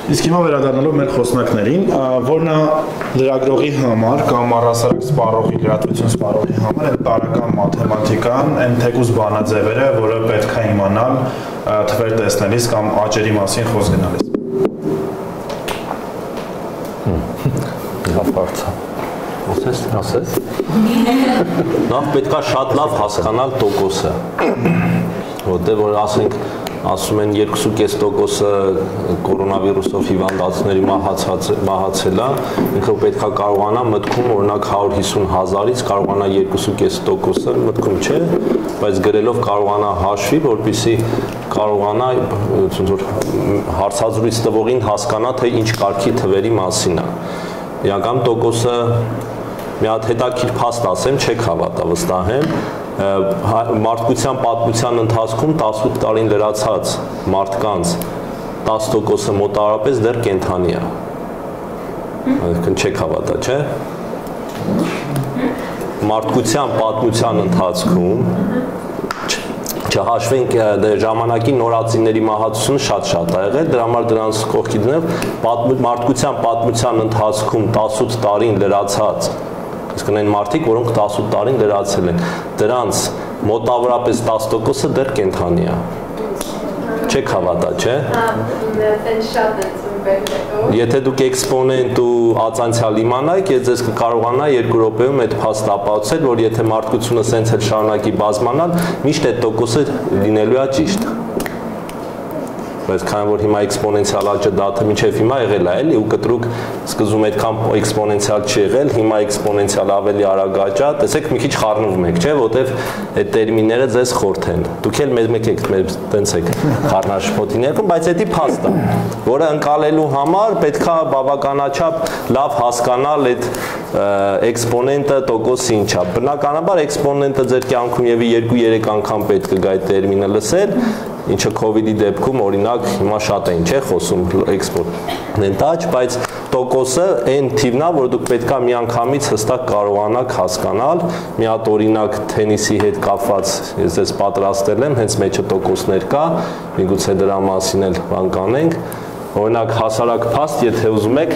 Իսկ հիմա վերադառնալով մեր խոսնակներին, որն է լրագրողի համար կամ առհասարակ սպառողի, լրատվություն սպառողի համար այն տարական մաթեմատիկան, այն թեկուզ բանաձևերը, որը պետք է իմանալ թվեր տեսնելիս կամ աճերի մասին խոսք գնալիս։ Լավ հարց է։ Ասես։ Նախ պետք է շատ լավ հասկանալ տոկոսը, որտեղ որ ասենք ասում են 2.5%-ը կորոնավիրուսով հիվանդացների մահացել է, ինքը պետք է կարողանա մտքում օրինակ 150,000-ից կարողանա 2.5%-ը մտքում չէ, բայց գրելով կարողանա հաշվի, որպեսզի կարողանա հարցազրույց տվողին հասկանա, թե ինչ կարգի թվերի մասին է։ Իրական տոկոսը մի հատ հետաքրքիր փաստ ասեմ, չեք հավատա, վստահ եմ, մարդկության պատմության ընթացքում 18 տարին լրացած մարդկանց 10%-ը մոտավորապես դեռ կենդանի է։ Այսինքն չեք հավատա, չէ՞։ Մարդկության պատմության ընթացքում չհաշվենք ժամանակի նորածինների մահացությունը շատ է եղել, դրա համար դրանց կողքի դնել մարդկության պատմության ընթացքում 18 տարին լրացած Իսկն այն մարդիկ, որոնք 18 տարին լրացել են, դրանց մոտավորապես 10%-ը դեռ կենդանի է։ Չեք հավատա, չէ՞։ Եթե դուք էքսպոնենտ ու ածանցիալ իմանայիք, ես ձեզ կկարողանա 2 րոպեում այդ փաստը ապացուցել, որ եթե մարդկությունը սենց էլ շարունակի բազմանալ, միշտ այդ տոկոսը լինելու է ճիշտ։ Բայց քանի որ հիմա էքսպոնենցիալ աճը դատը մինչև հիմա եղել է, էլի, ու կտրուկ սկզբում այդքան էքսպոնենցիալ չի եղել, հիմա էքսպոնենցիալ ավելի արագ աճա, տեսեք մի քիչ խառնվում եք, չէ՞, որտեվ այդ տերմինները ձեզ խորթ են։ Դուք էլ մեկ եք տենց եք խառնաշփոթի ներքում, բայց դա փաստ է, որը ընկալելու համար պետքա բավականաչափ լավ հասկանալ այդ էքսպոնենտը տոկոսը ինչ է։ Բնականաբար էքսպոնենտը ձեր կյանքում եւի 2-3 անգամ պետք է գա այդ տերմինը լսել, ինչը COVID-ի դեպքում օրինակ հիմա շատ էին, չէ՞, խոսում էքսպոնենտ աճ, բայց տոկոսը այն թիվն է, որ դուք պետքա միանգամից հստակ կարողանաք հասկանալ։ Մի հատ օրինակ թենիսի հետ կապված ես ձեզ պատրաստել եմ, հենց մեջը տոկոսներ կա, միգուցե դրա մասին էլ բան կանենք։ Օրինակ հասարակ փաստ, եթե ուզում եք,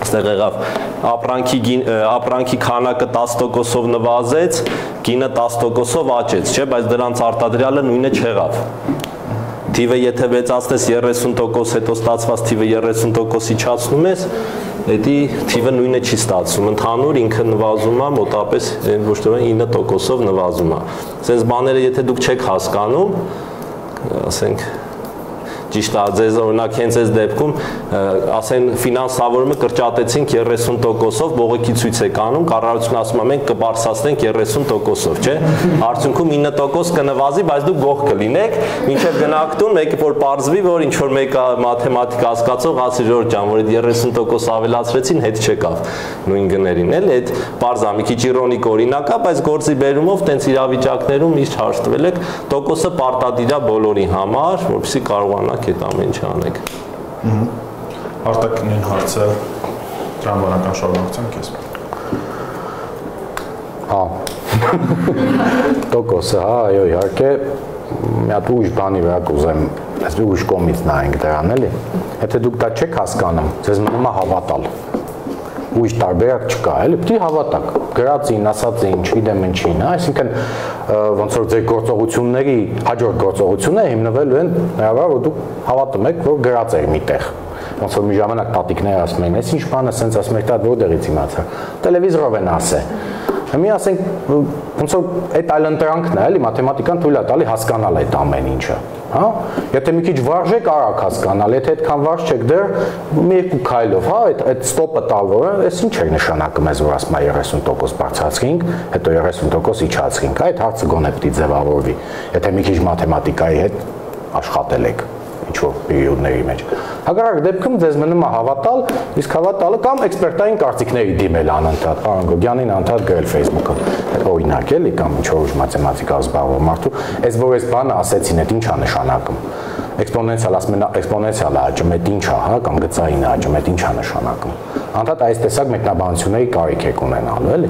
այստեղ եղավ ապրանքի քանակը 10%-ով նվազեց, գինը 10%-ով աճեց, չէ, բայց դրանց արտադրյալը նույնը չեղավ։ Թիվը եթե վեցացնես 30%, հետո ստացված թիվը 30%-ի իջացնում ես, դա թիվը նույնը չի ստացվում։ Ընդհանուր ինքը նվազում է մոտավորապես ոչ թե 9%-ով նվազում է։ Սենց բաները եթե դուք չեք հասկանում, ասենք ճիշտ է, ձեզ օրինակ հենց այս դեպքում ասեն ֆինանսավորումը կրճատեցինք 30%-ով, բողոքի ցույց եք անում, կառավարությունը ասում է մենք կբարձրացնենք 30%-ով, չէ՞։ Արդյունքում 9% կնվազի, բայց դուք գող կլինեք, մինչև գնաք տուն, մեկը որ պարզվի, որ ինչ որ մեկը մաթեմատիկա հասկացող ասի Ժորժ ջան, որ այդ 30% ավելացրեցին, հետ չեկավ նույն գներին, էլ այդ պարզ է, մի քիչ իրոնիկ օրինակ է, բայց գործի բերումով տենց իրավիճակներում միշտ հաշտվել եք, տոկոսը պարտադիր է բոլորի համար, որպեսզի կարողանաք այդ ամեն ինչը անեք։ Արտակնին հարցը տրամաբանական շարունակության քեզ։ Հա։ Տոկոսը, հա, այո, իհարկե, մի հատ ուժ բանի վրա կուզեմ, այս ուժ կողմից նայենք դրան, էլի։ Եթե դուք դա չեք հասկանում, ձեզ մնում է հավատալ։ Ուժ տարբերակ չկա, էլի, պետք է հավատաք։ Գրածին, ասածին, չգիտեմ ինչին, հա, այսինքն ոնց որ ձեր գործողությունների հաջորդ գործողությունները հիմնվելու են նրա վրա, որ դուք հավատում եք, որ գրած եք միտեղ։ Ոնց որ մի ժամանակ տատիկները ասում են, այս ինչ բան է, սենց ասում եք, դա որտեղից իմացա։ Տելևիզորով են ասել։ Մի ասենք, ոնց որ այդ այլընտրանքն է, էլի, մաթեմատիկան թույլ է տալի հասկանալ այդ ամեն ինչը, հա։ Եթե մի քիչ վարժ եք, արագ հասկանալ, եթե այդքան վարժ չեք դեռ մի երկու քայլով, հա, այդ ստոպը տալով, այս ինչ է նշանակում ես, որ ասում է 30% բարձրացրինք, հետո 30% իջացրինք, այդ հարցը գոնե պետք է ձևավորվի, եթե մի քիչ մաթեմատիկայի հետ աշխատել եք ինչ-որ պերիոդների մեջ։ Հակառակ դեպքում ձեզ մնում է հավատալ, իսկ հավատալը կամ էքսպերտային կարծիքների դիմել անընդհատ, պարոն Գոգյանին անընդհատ գրել Facebook-ը, օրինակ էլի կամ ինչ-որ մաթեմատիկայով զբաղվող մարդու, այս որ այս բանը ասեցին, այդ ինչ է նշանակում։ Էքսպոնենցիալ ասում են, էքսպոնենցիալը աճում է, ինչ է, հա, կամ գծային աճում է, ինչ է նշանակում։ Անընդհատ այս տեսակ մեկնաբանությունների կարիք եք ունենալու, էլի։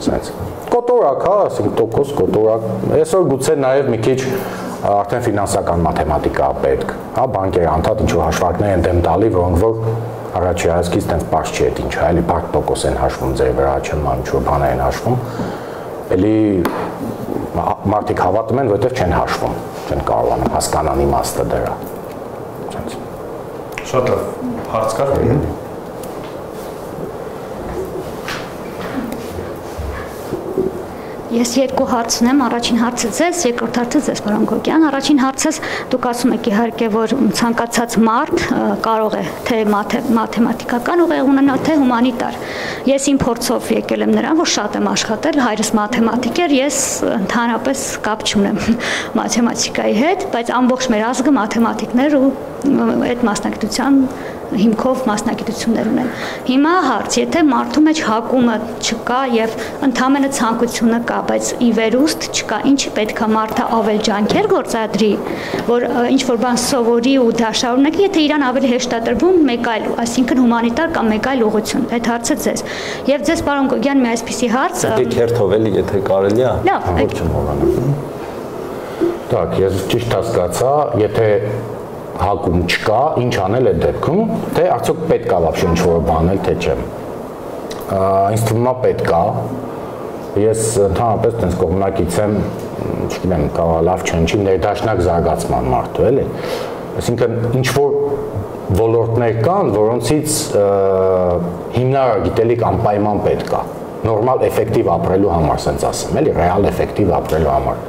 Սենց։ Կոտորակ, հա, ասենք տոկոս, կոտորակ։ Այսօր գուցե նաև մի քիչ արդեն ֆինանսական մաթեմատիկա պետք, հա, բանկերը անդադ ինչ-որ հաշվարկներ են դեմ տալի, որոնք որ առաջի հայացքից տենց պարզ չի այդ ինչը, էլի բարդ տոկոս են հաշվում ձեր վրա, չեմ ինչ-որ բաներ են հաշվում, էլի մարդիկ հավատում են, որովհետև չեն հաշվում, չեն կարողանում հասկանան իմաստը դրա։ Շատ լավ, հարց կար։ Ես երկու հարց ունեմ, առաջին հարցը ձեզ, երկրորդ հարցը ձեզ, պարոն Գոգյան։ Առաջին հարցս դուք ասում եք իհարկե, որ ցանկացած մարդ կարող է թե մաթեմատիկական ուղեղ ունենալ, թե հումանիտար։ Ես իմ փորձով եկել եմ նրան, որ շատ եմ աշխատել, հայրս մաթեմատիկ էր, ես ընդհանրապես կապ չունեմ մաթեմատիկայի հետ, բայց ամբողջ մեր ազգը մաթեմատիկներ ու այդ մասնագիտության հիմքով մասնագիտություններ ունեն։ Հիմա հարց, եթե մարդու մեջ հակումը չկա եւ ընդհանրապես ցանկությունը կա, բայց ի վերուստ չկա, ինչի պետք է մարդը ավել ջանքեր գործադրի, որ ինչ որ բան սովորի ու դա շարունակի, եթե իրան ավելի հեշտ է տրվում մեկ այլ, այսինքն հումանիտար կամ մեկ այլ ուղղություն։ Այդ հարցը ձեզ։ Եվ ձեզ, պարոն Գոգյան, մի այսպիսի հարց։ Դե քերթով էլի, եթե կարելի է։ Լավ, ոչ չեմ մոռանում։ Так, ես ճիշտ հասկացա, եթե հակում չկա, ինչ անել այդ դեպքում, թե արդյոք պետք է вообще ինչ-որ բանել, թե չէ։ Ինձ թվում է պետք է։ Ես ընդհանրապես տենց կողմնակից եմ, չգիտեմ, կարող լավ չնչի ներդաշնակ զարգացման մարդու, էլի։ Այսինքն ինչ-որ ոլորտներ կան, որոնցից հիմնարար գիտելիք անպայման պետք է։ Նորմալ էֆեկտիվ ապրելու համար, ասենց ասեմ, էլի, ռեալ էֆեկտիվ ապրելու համար։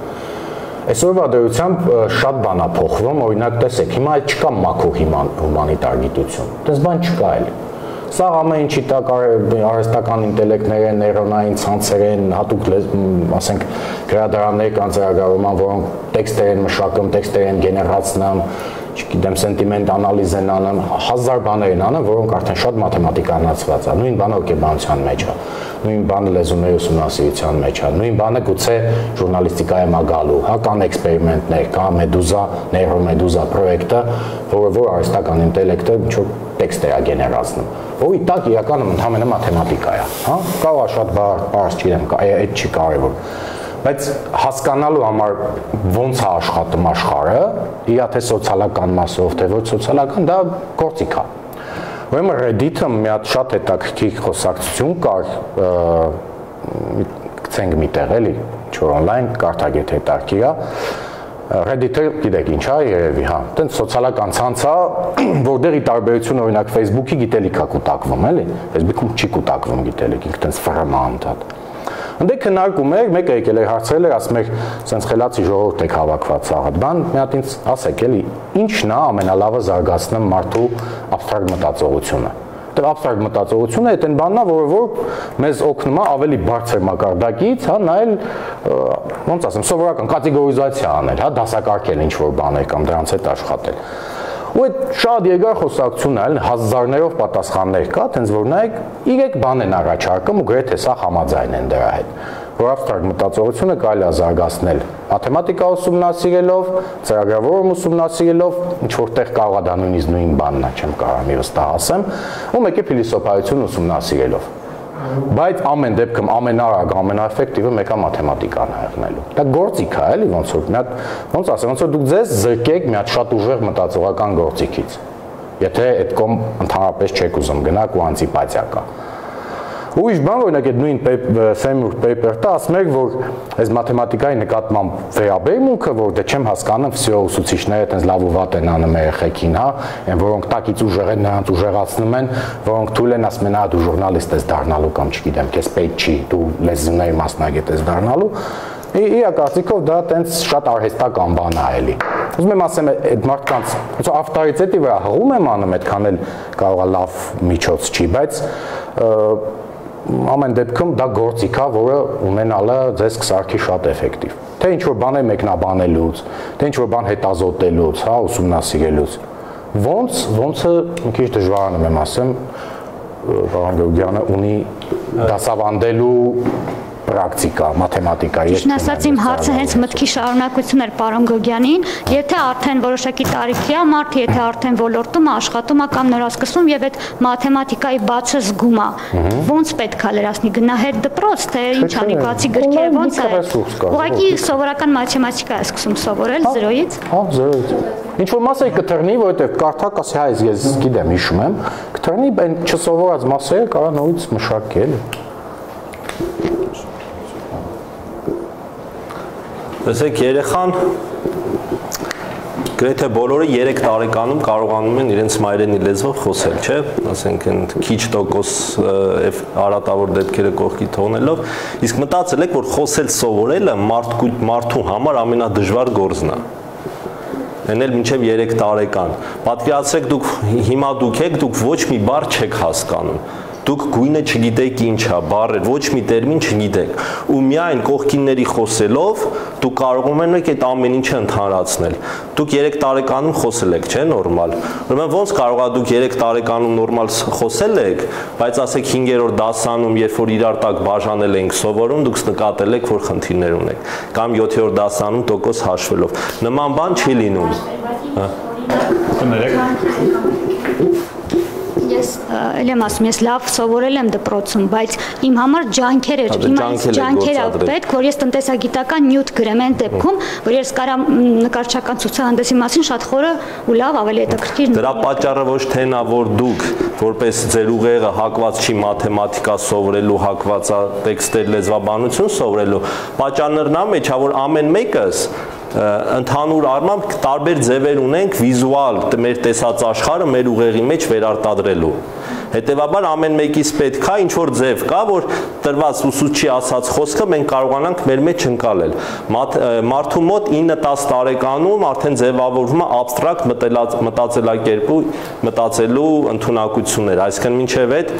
Այսօրվա դրությամբ շատ բան է փոխվում, օրինակ տեսեք, հիմա այդ չկա մաքուր հումանիտար գիտություն, տես բան չկա էլ։ Սա ամեն ինչի տակ արհեստական ինտելեկտներ են, նեյրոնային ցանցեր են, հատուկ ասենք գրադարաններ կան ծրագրավորման, որոնք տեքստեր են մշակում, տեքստեր են գեներացնում, չգիտեմ, սենտիմենտ անալիզ են անում, հազար բաներ են անում, որոնք արդեն շատ մաթեմատիկանացված է, նույն բանը հոգեբանության մեջ է, նույն բանը լեզուների ուսումնասիրության մեջ է, նույն բանը գուցե ժուրնալիստիկայում է գալու, հա, կան էքսպերիմենտներ, կա Մեդուզա, նեյրոմեդուզա պրոյեկտը, որ արհեստական ինտելեկտը ինչ-որ տեքստեր է գեներացնում, որի տակ իրականում ընդհանրապես մաթեմատիկա է, հա, կարող է շատ բարձ, չգիտեմ, այդ չի կարևոր։ Բայց հասկանալու համար ոնց է աշխատում աշխարհը, իրա թե սոցիալական մասով, թե ոչ սոցիալական, դա գործիք է։ Ուրեմն Reddit-ը մի հատ շատ հետաքրքիր խոսակցություն կար, գցենք միտեղ էլի, ինչ-որ on-line կարդագետ հետաքրքիր է։ Reddit-ը գիտեք ինչ է, երևի, հա, տենց սոցիալական ցանց է, որտեղ ի տարբերություն օրինակ Facebook-ի գիտելիք է կուտակվում, էլի։ Facebook-ում չի կուտակվում գիտելիք, ինքը տենց ֆրեմ է անդադ։ Ընդ քննարկում էր, մեկը եկել էր հարցրել էր, ասում էր, սենց խելացի ժողովուրդ եք հավաքված սաղդ բան, մի հատ ինձ ասեք, էլի, ինչն է ամենալավը զարգացնում մարդու абստրակտ մտածողությունը։ Դե абստրակտ մտածողությունը այդ այն բանն է, որը մեզ օգնում է ավելի բարձր մակարդակից, հա, նայել, ոնց ասեմ, սովորական կատեգորիզացիա անել, հա, դասակարգել ինչ-որ բաներ կամ դրանց հետ աշխատել։ Ու այդ շատ երկար խոսակցություն է, հազարներով պատասխաններ կա, տենց որ նայեք, 3 բան են առաջարկում ու գրեթե սա համաձայն են դրա հետ, որ абստրակտ մտածողությունը կարելի է զարգացնել մաթեմատիկա ուսումնասիրելով, ծրագրավորում ուսումնասիրելով, ինչ որտեղ կարող է դա նույնիսկ նույն բանն է, չեմ կարող մի վստահ ասեմ, ու մեկը փիլիսոփայություն ուսումնասիրելով։ Բայց ամեն դեպքում ամենարագ, ամենաէֆեկտիվը մեկը մաթեմատիկան է եղնելու։ Դա գործիք է, էլի, ոնց որ մի հատ, ոնց ասեմ, ոնց որ դուք ձեզ զրկեք մի հատ շատ ուժեղ մտածողական գործիքից։ Եթե այդ կողմ ընդհանրապես չեք ուզում գնաք ու անտիպաթիա կա։ Ուրիշ բան, օրինակ այդ նույն Seymour paper-ը ասում էր, որ այս մաթեմատիկայի նկատմամբ վերաբերմունքը, որ դե չեմ հասկանում, վсё ուսուցիչները այտենց լավ ու վատ են անում երեխեքին, հա, այն որոնք տակից ուժեղ են, նրանց ուժեղացնում են, որոնք թույլ են ասում են, հա, դու ժուրնալիստ ես դառնալու կամ չգիտեմ, քեզ պետք չի, դու լեզուների մասնագետ ես դառնալու։ Իր կարծիքով դա տենց շատ արհեստական բան է էլի։ Ուզում եմ ասեմ, այդ մարդկանց, ոնց ավտորիտետի վրա հղում եմ անում, այդքան էլ կարող է լավ միջոց չի, բայց ամեն դեպքում դա գործիք է, որը ունենալը ձեզ կսարքի շատ էֆեկտիվ։ Թե ինչ-որ բաներ մեկնաբանելուց, թե ինչ-որ բան հետազոտելուց, հա, ուսումնասիրելուց։ Ոնցը մի քիչ դժվարանում եմ ասեմ, պարոն Գեորգյանը ունի դասավանդելու պրակտիկա, մաթեմատիկայի։ Ճիշտ ասած, իմ հարցը հենց մտքի շարունակություն էր պարոն Գոգյանին, եթե արդեն որոշակի տարիքի է մարդը, եթե արդեն ոլորտում է, աշխատում է կամ նորասկսում եւ այդ մաթեմատիկայի բացը զգում է, ոնց պետք է լրացնի, գնահեր դպրոց, թե ինչ անի, բացի գրքերը ոնց է։ Ուղղակի սովորական մաթեմատիկա է սկսում սովորել 0-ից։ Հա, 0-ից։ Ինչ որ մասը կթռնի, որովհետեւ կարդակ ասի, հա, ես գիտեմ, հիշում եմ, կթռնի, այն չսովորած մասերը կարող նորից մշակել։ Տեսեք, երեխան գրեթե բոլորը 3 տարեկանում կարողանում են իրենց մայրենի լեզվով խոսել, չէ՞, ասենք քիչ տոկոս արատավոր դեպքերը կողքի թողնելով, իսկ մտածել եք, որ խոսել սովորելը մարդու համար ամենադժվար գործն է։ Այն էլ մինչև 3 տարեկան։ Պատկերացրեք, դուք ոչ մի բառ չեք հասկանում։ Դուք գույնը չգիտեք ինչ է, բառեր, ոչ մի տերմին չգիտեք, ու միայն կողքինների խոսելով դուք կարողում եք այդ ամեն ինչը ընդհանրացնել։ Դուք 3 տարեկանում խոսել եք, չէ՞, նորմալ։ Ուրեմն ոնց կարող է դուք 3 տարեկանում նորմալ խոսել եք, բայց ասեք 5-րդ դասանում, երբ որ իրար տակ բաժանել ենք սովորում, դուք նկատել եք, որ խնդիրներ ունեք, կամ 7-րդ դասանում տոկոս հաշվելով։ Նման բան չի լինում։ Ես եմ ասում, ես լավ սովորել եմ դպրոցում, բայց իմ համար ջանքեր էր, իմ ջանքերը պետք, որ ես տնտեսագիտական նյութ գրեմ այն դեպքում, որ ես կարամ նկարչական ցուցահանդեսի մասին շատ խորը ու լավ ավելի հետաքրքիր։ Դրա պատճառը ոչ թե նա, որ դուք որպես ձեր ուղեղը հակված չի մաթեմատիկա սովորելու, հակված է տեքստեր լեզվաբանություն սովորելու, պատճառն նա մեջ է, որ ամեն մեկս ընդհանուր առմամբ տարբեր ձևեր ունենք վիզուալ մեր տեսած աշխարհը մեր ուղեղի մեջ վերարտադրելու։ Հետևաբար ամեն մեկից պետք է ինչ որ ձև կա, որ տրված ուսուցչի ասած խոսքը մենք կարողանանք մեր մեջ ընկալել։ Մարդու մոտ 9-10 տարեկանում արդեն ձևավորվում է абստրակտ մտածելակերպու մտածելու ընդունակություններ, այսինքն մինչև այդ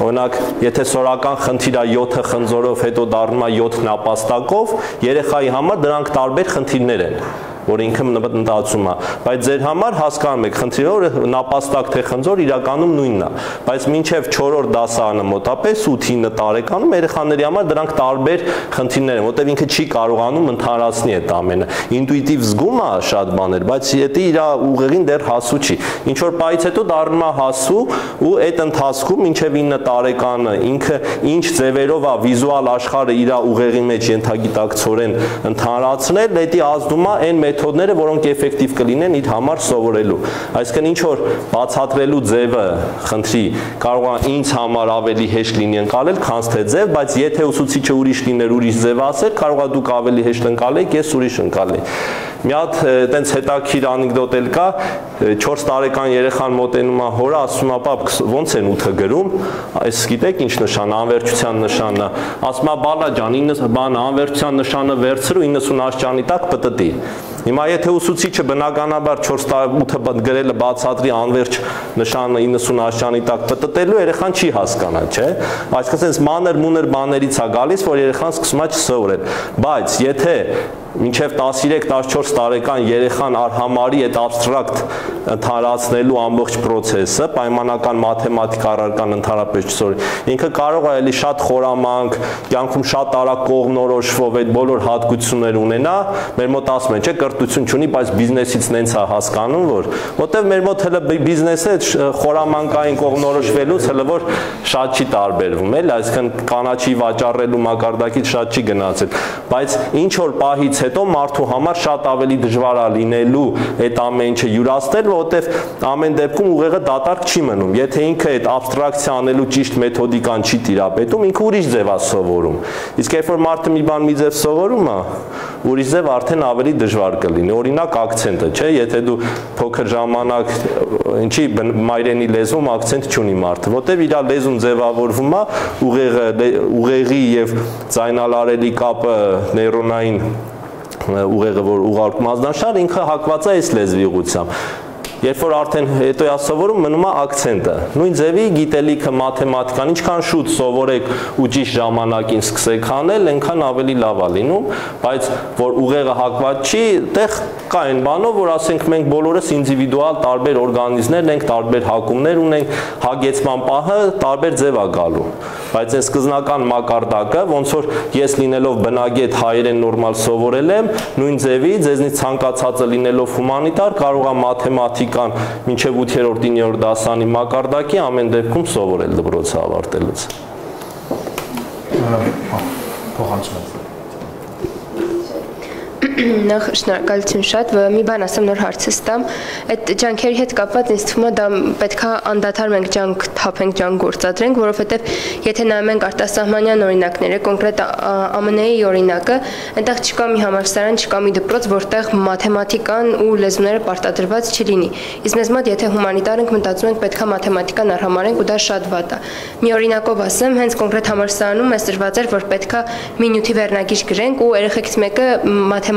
օրինակ, եթե սորական խնդիր է 7 խնձորով, հետո դառնում է 7 նապաստակով, երեխայի համար դրանք տարբեր խնդիրներ են, որ ինքը մտածում է, բայց ձեր համար հասկանում եք խնդիրը նապաստակ թե խնձոր իրականում նույնն է, բայց մինչև 4-րդ դասարանը մոտապես 8-9 տարեկանում երեխաների համար դրանք տարբեր խնդիրներ են, որտեղ ինքը չի կարողանում ընդհանրացնել այդ ամենը։ Ինտուիտիվ զգում է շատ բաներ, բայց եթե իր ուղեղին դեռ հասու չի։ Ինչ որ պայից հետո դառնում է հասու ու այդ ընթացքում մինչև 9 տարեկանը ինքը ինչ ձևերով է վիզուալ աշխարհը իր ուղեղի մեջ ենթագիտակցորեն ընդհանրացնել, դա ազդում է այն մեթոդները, որոնք էֆեկտիվ կլինեն իր համար սովորելու։ Այսինքն ինչ որ բացատրելու ձևը խնդրի կարող է ինձ համար ավելի հեշտ լինի ընկալել, քան թե ձև, բայց եթե ուսուցիչը ուրիշ լիներ, ուրիշ ձև ասեր, կարող է դուք ավելի հեշտ ընկալեք, ես ուրիշ ընկալեի։ Մի հատ այտենց հետաքրքիր անեկդոտ էլ կա, 4 տարեկան երեխան մոտենում է հորը, ասում է՝ «Պապ, ոնց են 8-ը գրում»։ Այս գիտեք ինչ նշան, անվերջության նշանը։ Ասում է՝ «Բալա ջան, անվերջության նշանը վերցրու 90 աշճանի տակ պտտի»։ Հիմա եթե ուսուցիչը բնականաբար 4-8-ը գրելը բացատրի անվերջ նշանը 90 աշճանի տակ պտտելու, երեխան չի հասկանա, չէ՞։ Այսինքն sense մանր-մունր բաներից է գալիս, որ երեխան սկսում է չսովորել։ Բայց եթե մինչև 13-14 տարեկան երեխան արհամարի այդ абստրակտ ընդհանրացնելու ամբողջ process-ը, պայմանական մաթեմատիկա առարկան ընդհանրապես չսովորի, ինքը կարող է էլի շատ խորամանկ, կյանքում շատ արագ կողմնորոշվող այդ բոլոր հատկություններ ունենա, մեր մոտ ասում են, չէ, կրթություն չունի, բայց բիզնեսից նենց է հասկանում, որտեղ մեր մոտ հələ բիզնեսը խորամանկային կողմնորոշվելուց հələ որ շատ չի տարբերվում, էլի, այսինքն կանաչի վաճառելու մակարդակից շատ չի գնացել, բայց ինչ որ պահից հետո մարդու համար շատ ավելի դժվար է լինելու այդ ամեն ինչը յուրացնել, որովհետև ամեն դեպքում ուղեղը դատարկ չի մնում։ Եթե ինքը այդ абստրակցիա անելու ճիշտ մեթոդիկան չի տիրապետում, ինքը ուրիշ ձև է սովորում։ Իսկ երբ որ մարդը մի բան մի ձև սովորում է, ուրիշ ձև արդեն ավելի դժվար կլինի։ Օրինակ ակցենտը, չէ՞, եթե դու փոքր ժամանակ ինչի մայրենի լեզվում ակցենտ չունի մարդը, որտեղ իր լեզուն ձևավորվում է, ուղեղի եւ ձայնալարելի կապը նեյրոնային ուղեղը որ ուղարկում ազդանշան ինքը հակված է այս լեզվի ուղղությամբ երբ որ արդեն հետո է սովորում մնում է ակցենտը նույն ձևի գիտելիքը մաթեմատիկան ինչքան շուտ սովորեք ու ճիշտ ժամանակին սկսեք անել այնքան ավելի լավ է լինում բայց որ ուղեղը հակված չի այդտեղ կա այն բանով որ ասենք մենք բոլորս ինդիվիդուալ տարբեր օրգանիզմներ ենք տարբեր հակումներ ունենք հագեցման պահը տարբեր ձև է գալու բայց այն սկզբնական մակարդակը ոնց որ ես լինելով բնագետ հայերեն նորմալ սովորել եմ նույն ձևի ձեզնից ցանկացածը լինելով հումանիտար կարող է մաթեմատիկան մինչև 8-րդ 9-րդ դասանի մակարդակի ամեն դեպքում սովորել դպրոցը ավարտելուց փոխանցում Նախ շնորհակալություն շատ մի բան ասեմ նոր հարցս տամ այդ ջանքերի հետ կապված ինձ թվում է դա պետքա անդադար մենք ջանք թափենք ջանք գործադրենք որովհետև եթե նայում ենք արտասահմանյան օրինակները կոնկրետ ԱՄՆ-ի օրինակը այնտեղ չկա մի համալսարան չկա մի դպրոց որտեղ մաթեմատիկան ու լեզուները պարտադրված չլինի իսկ մեզ մոտ եթե հումանիտար ենք մտածում ենք պետքա մաթեմատիկան արհամարենք ու դա շատ վատ է մի օրինակով ասեմ հենց կոնկրետ համալսարանում էս դրված էր որ պետքա մի նյութի վերնագիր գրենք ու երեխեքից մեկը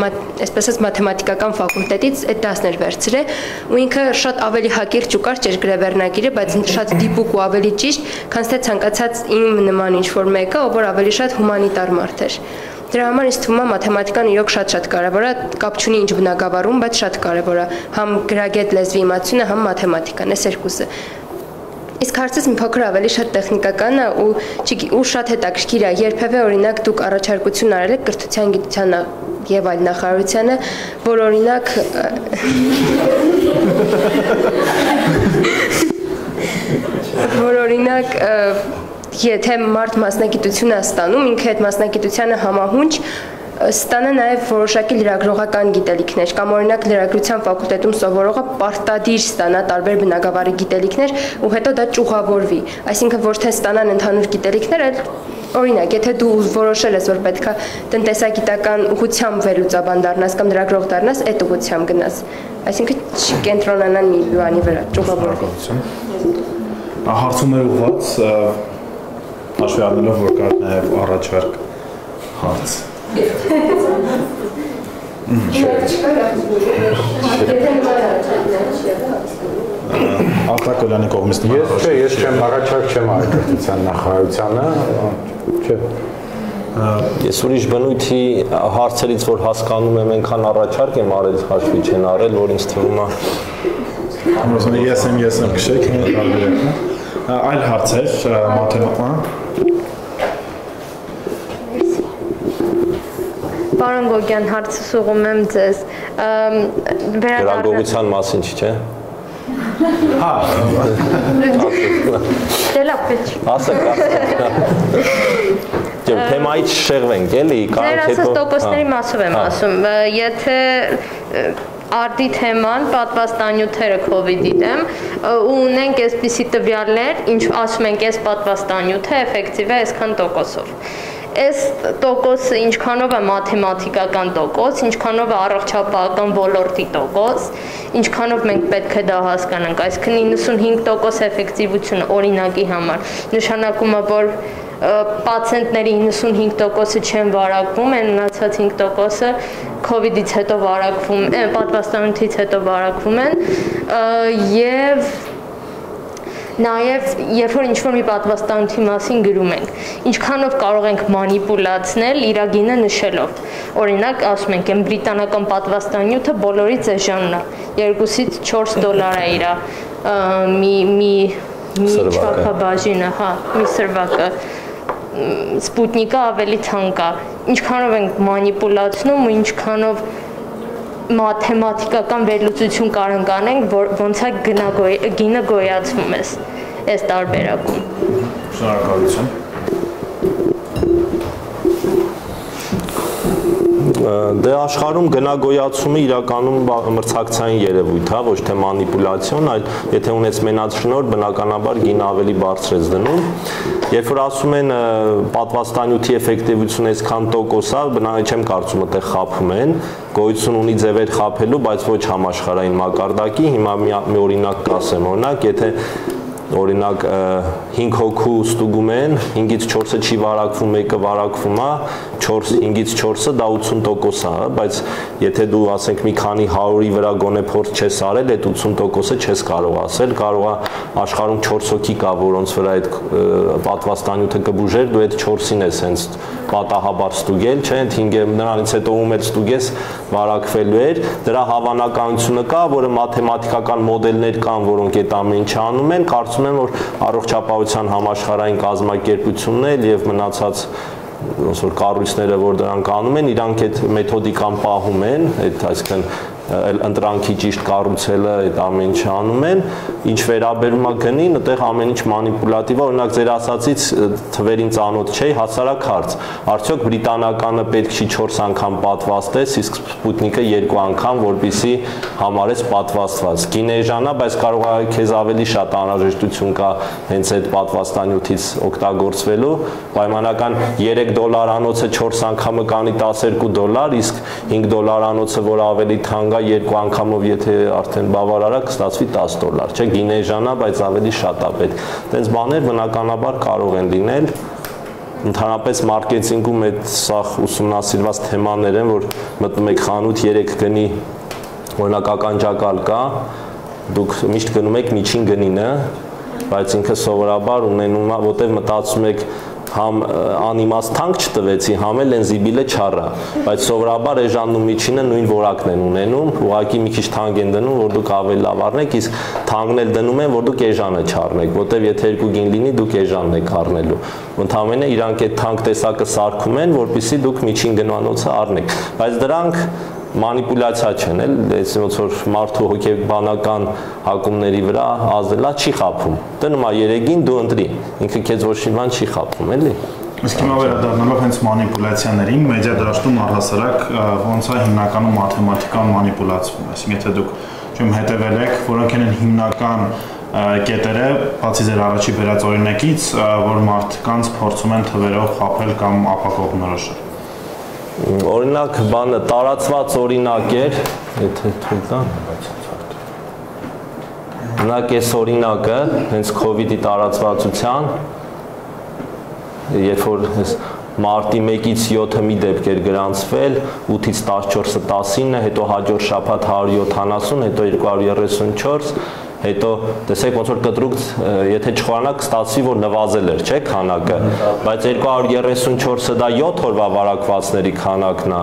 այսպես ասած մաթեմատիկական ֆակուլտետից այդ դասն էր վերցրել ու ինքը շատ ավելի հակիրճ ու կարճ էր գրել վերնագիրը, բայց շատ դիպուկ ու ավելի ճիշտ, քան թե ցանկացած իմ նման ինչ-որ մեկը, ով որ ավելի շատ հումանիտար մարդ էր։ Դրա համար ինձ թվում է մաթեմատիկան իրոք շատ կարևոր է, կապ չունի ինչ բնագավառում, բայց շատ կարևոր է, համ գրագետ լեզվի իմացությունը, համ մաթեմատիկան, այս երկուսը։ Իսկ հարցս մի փոքր ավելի շատ տեխնիկական է ու շատ հետաքրքիր է, երբևէ օրինակ դուք առաջարկություն արել եք կրթության գիտությանը եւ այլ նախարարությանը, որ օրինակ եթե մարդ մասնագիտություն է ստանում, ինքը այդ մասնագիտությանը համահունչ ստանա նաև որոշակի լրագրողական գիտելիքներ կամ օրինակ լրագրության ֆակուլտետում սովորողը պարտադիր ստանա տարբեր բնագավառի գիտելիքներ ու հետո դա ճյուղավորվի այսինքն ոչ թե ստանան ընդհանուր գիտելիքներ այլ օրինակ եթե դու որոշել ես որ պետքա տնտեսագիտական ուղղությամբ վերլուծաբան դառնաս կամ լրագրող դառնաս այդ ուղղությամբ գնաս այսինքն չկենտրոնանան մի բանի վրա ճյուղավորվի հարցումներ ուղղված հաշվի առնելով որ կար նաև առաջարկ հարց Արտակոլյանի կողմից Ես չեմ առաջարկ չեմ արել կրթության նախարարությանը չէ Ես ուրիշ բնույթի հարցերից որ հասկանում եմ այնքան առաջարկ եմ արել հաշվի չեն արել որ ինձ թվում է Ես եմ քշեք այլ հարցեր մաթեմատիկա Պարոն Գոգյան, հարցս ուղղում եմ ձեզ։ Գրագողության մասին չի, չէ՞։ Հա։ Դե լավ, պետք։ Ասեք։ Դե թեմայից շեղվենք, էլի, կարող է հետո։ Ձեր ասած տոկոսների մասով եմ ասում, եթե արդի թեման պատվաստանյութերը COVID-ի դեմ ու ունենք այսպիսի տվյալներ, ինչ ասում ենք, այս պատվաստանյութը էֆեկտիվ է այսքան տոկոսով։ այս տոկոսը ինչքանով է մաթեմատիկական տոկոս, ինչքանով է առողջապահական ոլորտի տոկոս, ինչքանով մենք պետք է դա հասկանանք, այսինքն 95% էֆեկտիվությունը օրինակի համար նշանակում է, որ պացիենտների 95%-ը չեն վարակվում, այն մնացած 5%-ը COVID-ից հետո վարակվում, պատվաստանյութից հետո վարակվում են, եւ նաև երբ որ ինչ-որ մի պատվաստանյութի մասին գրում ենք, ինչքանով կարող ենք մանիպուլացնել իր գինը նշելով։ Օրինակ, ասում ենք, այն բրիտանական պատվաստանյութը բոլորից էժանն է, $2-4 է իր մի չափաբաժինը, հա, մի սրվակը, Սպուտնիկը ավելի թանկ է։ Ինչքանով ենք մանիպուլացնում ու ինչքանով մաթեմատիկական վերլուծություն կարող անենք, ոնց է գինը գոյացվում այս տարբերակում։ Շնորհակալություն։ Դե աշխարհում գնագոյացումը իրականում մրցակցային երևույթ է, ոչ թե մանիպուլյացիոն, այլ եթե ունես մենած շնորհ, բնականաբար գինը ավելի բարձր ես դնում։ Երբ որ ասում են պատվաստանյութի էֆեկտիվությունը այսքան տոկոս է, բնականաբար չեմ կարծում ότι խափում են, գոյություն ունի ձևեր խափելու, բայց ոչ համաշխարհային մակարդակի։ Հիմա մի օրինակ կասեմ, օրինակ, եթե օրինակ 5 հոգու ստուգում են, 5-ից 4-ը չի վարակվում, մեկը վարակվում է, 5-ից 4-ը դա 80% է, բայց եթե դու ասենք մի քանի 100-ի վրա գոնե փորձ չես արել, այդ 80%-ը չես կարող ասել, կարող է աշխարհում 4 հոգի կա, որոնց վրա այդ պատվաստանյութը կբուժեր, դու այդ 4-ին ես հենց պատահաբար ստուգել, չէ՞, 5-ը նրանից հետո ում էլ ստուգես վարակվելու էր, դրա հավանականությունը կա, որը մաթեմատիկական մոդելներ կան, որոնք այդ ամեն ինչը անում են, կարծում եմ, որ առողջապահության համաշխարհային կազմակերպությունն էլ եւ մնացած ոնց որ կառույցները, որ դրանք անում են, իրանք այդ մեթոդիկան պահում են, այդ այսինքն ընտրանքի ճիշտ կառուցելը այդ ամեն ինչը անում են, ինչ վերաբերում է գնին, այդտեղ ամեն ինչ մանիպուլատիվ է, օրինակ ձեր ասացից թվերին ծանոթ չէի, հասարակ հարց, արդյոք բրիտանականը պետք չի 4 անգամ պատվաստես, իսկ Սպուտնիկը 2 անգամ, որպեսզի համարես պատվաստված։ Գինեժանա, բայց կարող է քեզ ավելի շատ անհրաժեշտություն կա հենց այդ պատվաստանյութից օգտագործվելու, պայմանական $3 անոցը 4 անգամը կանի $12, իսկ $5 անոցը, որ ավելի թանկ 2 անգամով եթե արդեն բավարար է, կստացվի $10, չէ՞, գինեժանա, բայց ավելի շատ է պետք։ Տենց բաներ բնականաբար կարող են լինել։ Ընդհանրապես մարքեթինգում այդ սա ուսումնասիրված թեմաներ են, որ մտնում եք խանութ 3 գնի օրինակ ականջակալ կա, դուք միշտ գնում եք միջին գնինը, բայց ինքը սովորաբար ունենում է, որտեղ մտածում եք համ անիմաստ թանկ չտվեցի, համ էլ են զիբիլը չառա, բայց սովորաբար էժանն ու միջինը նույն որակն են ունենում, ուղղակի մի քիչ թանկ են դնում, որ դուք ավելի լավ առնեք, իսկ թանկն էլ դնում են, որ դուք էժանը չառնեք, որտեվ եթե 2 գին լինի, դուք էժանն եք առնելու։ Ընդհանրապես իրանք այդ թանկ տեսակը սարքում են, որպեսզի դուք միջին գնանոցը առնեք, բայց դրանք մանիպուլյացիա չեն, էլ ոնց որ մարդու հոգեբանական հակումների վրա ազդելա չի խափում։ Դնում է 3-ին դու ընտրի, ինքը քեզ ոչ մի բան չի խափում, էլի։ Իսկ հիմա վերադառնալով հենց մանիպուլյացիաներին, մեդիա դաշտում առհասարակ ոնց է հիմնականում մաթեմատիկան մանիպուլացվում, այսինքն եթե դուք չեմ հետևել եք, որոնք են հիմնական կետերը, բացի ձեր առաջի բերած օրինակից, որ մարդկանց փորձում են թվերով խաբել կամ ապակողմնորոշել։ Օրինակ բանը տարածված օրինակ էր, եթե թույլ տան, օրինակ այս օրինակը հենց COVID-ի տարածվածության, երբ որ մարտի 1-ից 7-ը մի դեպք էր գրանցվել, 8-ից 14-ը 19, հետո հաջորդ շաբաթ 170, հետո 234, հետո տեսեք ոնց որ կտրուկ եթե չխորանաք կստացվի որ նվազել էր, չէ՞, քանակը, բայց 234-ը դա 7 օրվա վարակվածների քանակն է,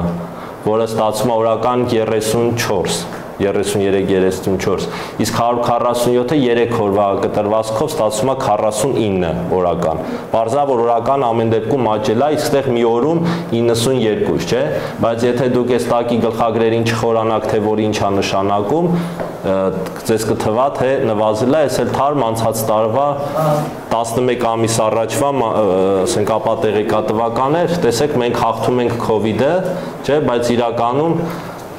որը ստացվում է օրական 33-34, իսկ 147-ը 3 օրվա կտրվածքով ստացվում է 49 օրական։ Բարձր որ օրական ամեն դեպքում աճել է, իսկ այդտեղ մի օրում 92, չէ՞, բայց եթե դուք այս տակի գլխագրերին չխորանաք, թե որ ինչ է նշանակում, ձեզ կթվա թե նվազել է, այս էլ թարմ անցած տարվա 11 ամիս առաջվա, ասենք ապատեղեկատվականներ, տեսեք մենք հաղթում ենք COVID-ը, չէ, բայց իրականում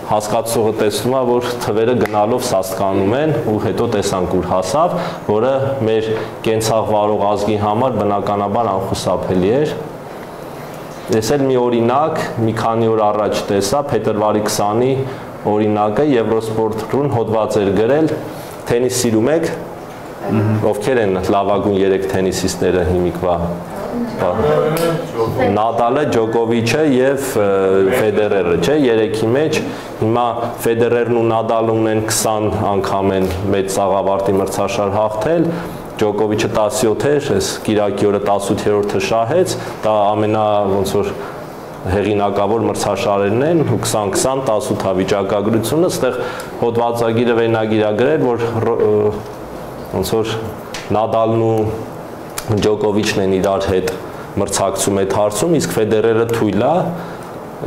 հասկացողը տեսնում է, որ թվերը գնալով սաստկանում են ու հետո տեսանք ուր հասավ, որը մեր կենցաղ վարող ազգի համար բնականաբար անխուսափելի էր։ Ես էլ մի օրինակ, մի քանի օր առաջ տեսա, փետրվարի 20-ի օրինակը Եվրոսպորտում հոդված էր գրել, թենիս սիրում եք, ովքեր են լավագույն 3 թենիսիստները հիմիկվա։ Նադալը, Ջոկովիչը եւ Ֆեդերերը, չէ, 3-ի մեջ հիմա Ֆեդերերն ու Նադալն ունեն 20 անգամ են մեծ սաղավարտի մրցաշար հաղթել, Ջոկովիչը 17 էր, այս Կիրակի օրը 18-րդը շահեց, դա ամենա ոնց որ հեղինակավոր մրցաշարերն են, 20-20 18 վիճակագրությունը, այստեղ հոդվածագիրը վերնագիրա գրել, որ ոնց որ Նադալն ու Ջոկովիչն են իրար հետ մրցակցում այդ հարցում, իսկ Ֆեդերերը թույլ է,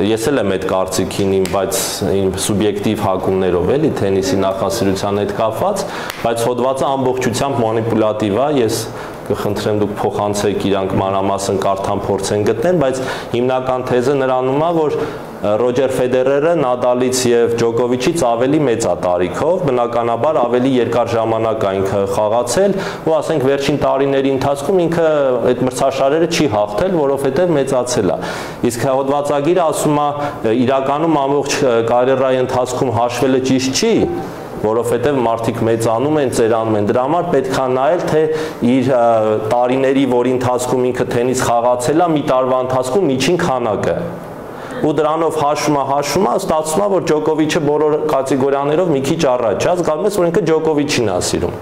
ես էլ եմ այդ կարծիքին իմ, բայց իմ սուբյեկտիվ հակումներով էլի թենիսի նախասիրության հետ կապված, բայց հոդվածը ամբողջությամբ մանիպուլատիվ է, ես կխնդրեմ դուք փոխանցեք իրանք մանրամասն կարդան փորձեն գտնել, բայց հիմնական թեզը նրանում է, որ Ռոջեր Ֆեդերերը Նադալից եւ Ջոկովիչից ավելի մեծ է տարիքով, բնականաբար ավելի երկար ժամանակ է ինքը խաղացել, ու ասենք վերջին տարիների ընթացքում ինքը այդ մրցաշարերը չի հաղթել, որովհետեւ մեծացել է։ Իսկ հոդվածագիրը ասում է իրականում ամբողջ կարիերայի ընթացքում հաշվելը ճիշտ չի, որովհետև մարդիկ մեծանում են, ծերանում են, դրա համար պետք է նայել, թե իր տարիների, որի ընթացքում ինքը թենիս խաղացել է, մի տարվա ընթացքում միջին քանակը։ Ու դրանով հաշվում է, ստացվում է, որ Ջոկովիչը բոլոր կատեգորիաներով մի քիչ առաջ է, զգալու ես, որ ինքը Ջոկովիչին է սիրում։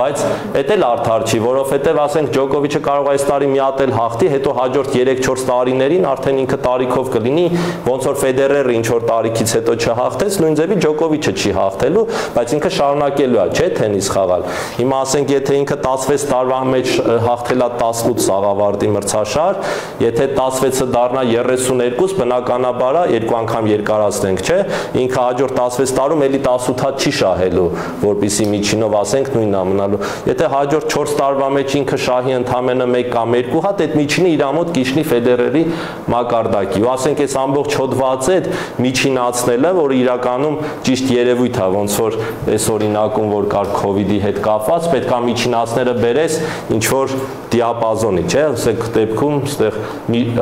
Բայց դա էլ արդար չի, որովհետև ասենք Ջոկովիչը կարող է այս տարի մի հատ էլ հաղթի, հետո հաջորդ 3-4 տարիներին արդեն ինքը տարիքով կլինի, ոնց որ Ֆեդերերը ինչ որ տարիքից հետո չհաղթեց, նույն ձևի Ջոկովիչը չի հաղթելու, բայց ինքը շարունակելու է, չէ՞, թենիս խաղալ։ Հիմա ասենք, եթե ինքը 16 տարվա մեջ հաղթել է 18 սաղավարտի մրցաշար, եթե 16-ը դառնա 32, բնականաբար երկու անգամ երկարացնենք, չէ՞, ինքը հաջորդ 16 տարում էլի 18 հատ չի շահելու, որպեսզի միջինով ասենք նույնն է մնալու։ Եթե հաջորդ 4 տարվա մեջ ինքը շահի ընդամենը 1 կամ 2 հատ, այդ միջինը իր մոտ կիջնի Ֆեդերերի մակարդակի։ Ու ասենք այս ամբողջ հոդվածը այդ միջինացնելը, որ իրականում ճիշտ երևույթ է, ոնց որ այս օրինակում որ կար COVID-ի հետ կապված, պետք է միջինացները բերես ինչ որ դիապազոնի, չէ՞, ասենք դեպքում այստեղ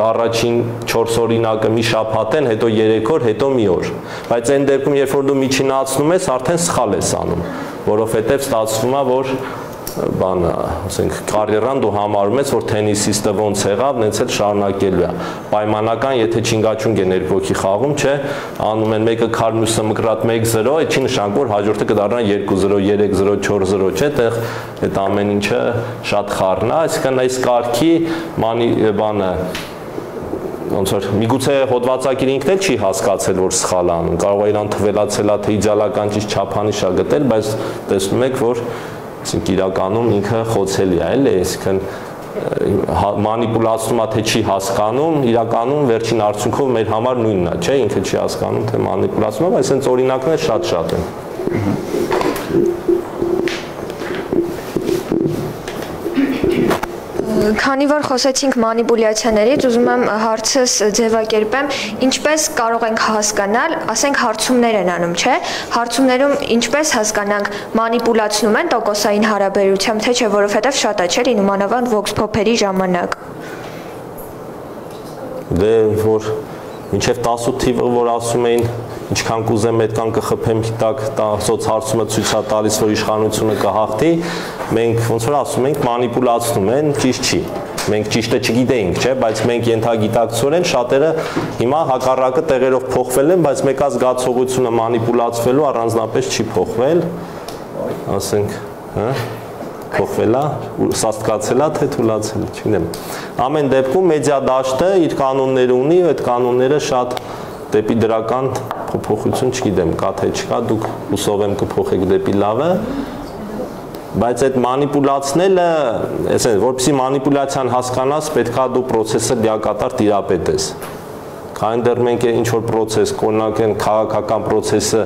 առաջին 4 օրինակը մի շաբաթ են, հետո 3 օր, հետո մի օր։ Բայց այն դեպքում, երբ որ դու միջինացնում ես, արդեն սխալ ես անում, որովհետև ստացվում է, որ բանը, ասենք, կարիերան դու համարում ես, որ թենիսիստը ոնց եղավ, նենց էլ շարունակելու է։ Պայմանական, եթե չինգաչունգ են երկու հոգի խաղում, չէ, անում են մեկը քար, մյուսը մկրատ 1-0, այդ չի նշանակում, որ հաջորդը կդառնա 2-0, 3-0, 4-0, չէ, այդտեղ այդ ամեն ինչը շատ խառն է, այսինքն այս կարգի բանը ոնց որ միգուցե հոդվածագիրը ինքն էլ չի հասկացել, որ սխալ անում, կարող է իրան թվելացել է, թե իդեալական ճիշտ չափանիշ է գտել, բայց տեսնում եք, որ իրականում ինքը խոցելի է, էլի, այսինքն մանիպուլացնում է, թե չի հասկանում, իրականում վերջին արդյունքով մեր համար նույնն է, չէ, ինքը չի հասկանում, թե մանիպուլացնում է, բայց այսպես օրինակներ շատ են։ Քանի որ խոսեցինք մանիպուլյացիաներից, ուզում եմ հարցս ձևակերպեմ, ինչպես կարող ենք հասկանալ, ասենք հարցումներ են անում, չէ՞, հարցումներում ինչպես հասկանանք մանիպուլացնում են տոկոսային հարաբերությամբ, թե չէ, որովհետև շատ է, չէ՞, լինում անավանդ vox pop-երի ժամանակ։ Դե որ մինչև 18 թիվը որ ասում էին ինչքան կուզեմ այդքան կխփեմ տակ սոցհարցումը ցույց է տալիս որ իշխանությունը կհաղթի մենք ոնց որ ասում ենք մանիպուլացնում են ճիշտ չի մենք ճիշտը չգիտեինք չէ բայց մենք ենթագիտակցորեն շատերը հիմա հակառակը տեղերով փոխվել են բայց մեկա զգացողությունը մանիպուլացվելու առանձնապես չի փոխվել ասենք հա փոխվել է, սաստկացել է, թե թուլացել, չգիտեմ։ Ամեն դեպքում մեդիա դաշտը իր կանոններ ունի, այդ կանոնները շատ դեպի դրական փոփոխություն չգիտեմ, կա թե չկա, դուք հուսով եմ կփոխեք դեպի լավը, բայց այդ մանիպուլացնելը, այսինքն, որպեսզի մանիպուլյացիան հասկանաս, պետքա դու process-ը լիակատար տիրապետես։ Քանի դեռ մենք ինչ-որ process, օրինակ են քաղաքական process-ը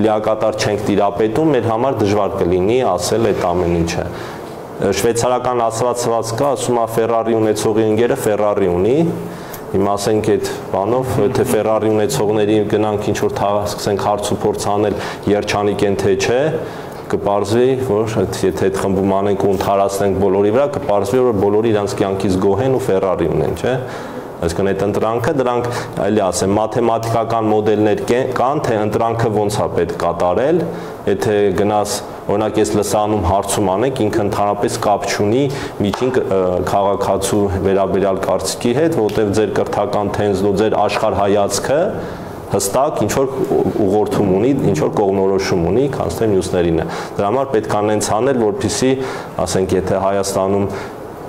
լիակատար չենք տիրապետում, մեր համար դժվար կլինի ասել այդ ամեն ինչը։ Շվեյցարական ասվածված կա, ասում է Ferrari ունեցողի ընկերը Ferrari ունի։ Հիմա ասենք այդ բանով, թե Ferrari ունեցողների գնանք ինչ-որ սկսենք հարց ու փորձ անել, երջանիկ են թե չէ, կպարզվի, որ եթե այդ խմբում անենք ու ընդհանրացնենք բոլորի վրա, կպարզվի, որ բոլորը իրանց կյանքից գոհ են ու Ferrari ունեն, չէ՞։ Այսինքն այդ ընտրանքը դրանք այլի ասեմ մաթեմատիկական մոդելներ կան, թե ընտրանքը ոնց է պետք կատարել, եթե գնաս օրինակ ես լսանում հարցում անեք, ինքը ընդհանրապես կապ չունի միջին քաղաքացու վերաբերյալ կարծիքի հետ, որտեղ ձեր կրթական թենզն ու ձեր աշխարհայացքը հստակ ինչ որ ուղղորդում ունի, ինչ որ կողմնորոշում ունի, քան թե մյուսներինը։ Դրա համար պետք է նենց անել, որպեսզի, ասենք, եթե Հայաստանում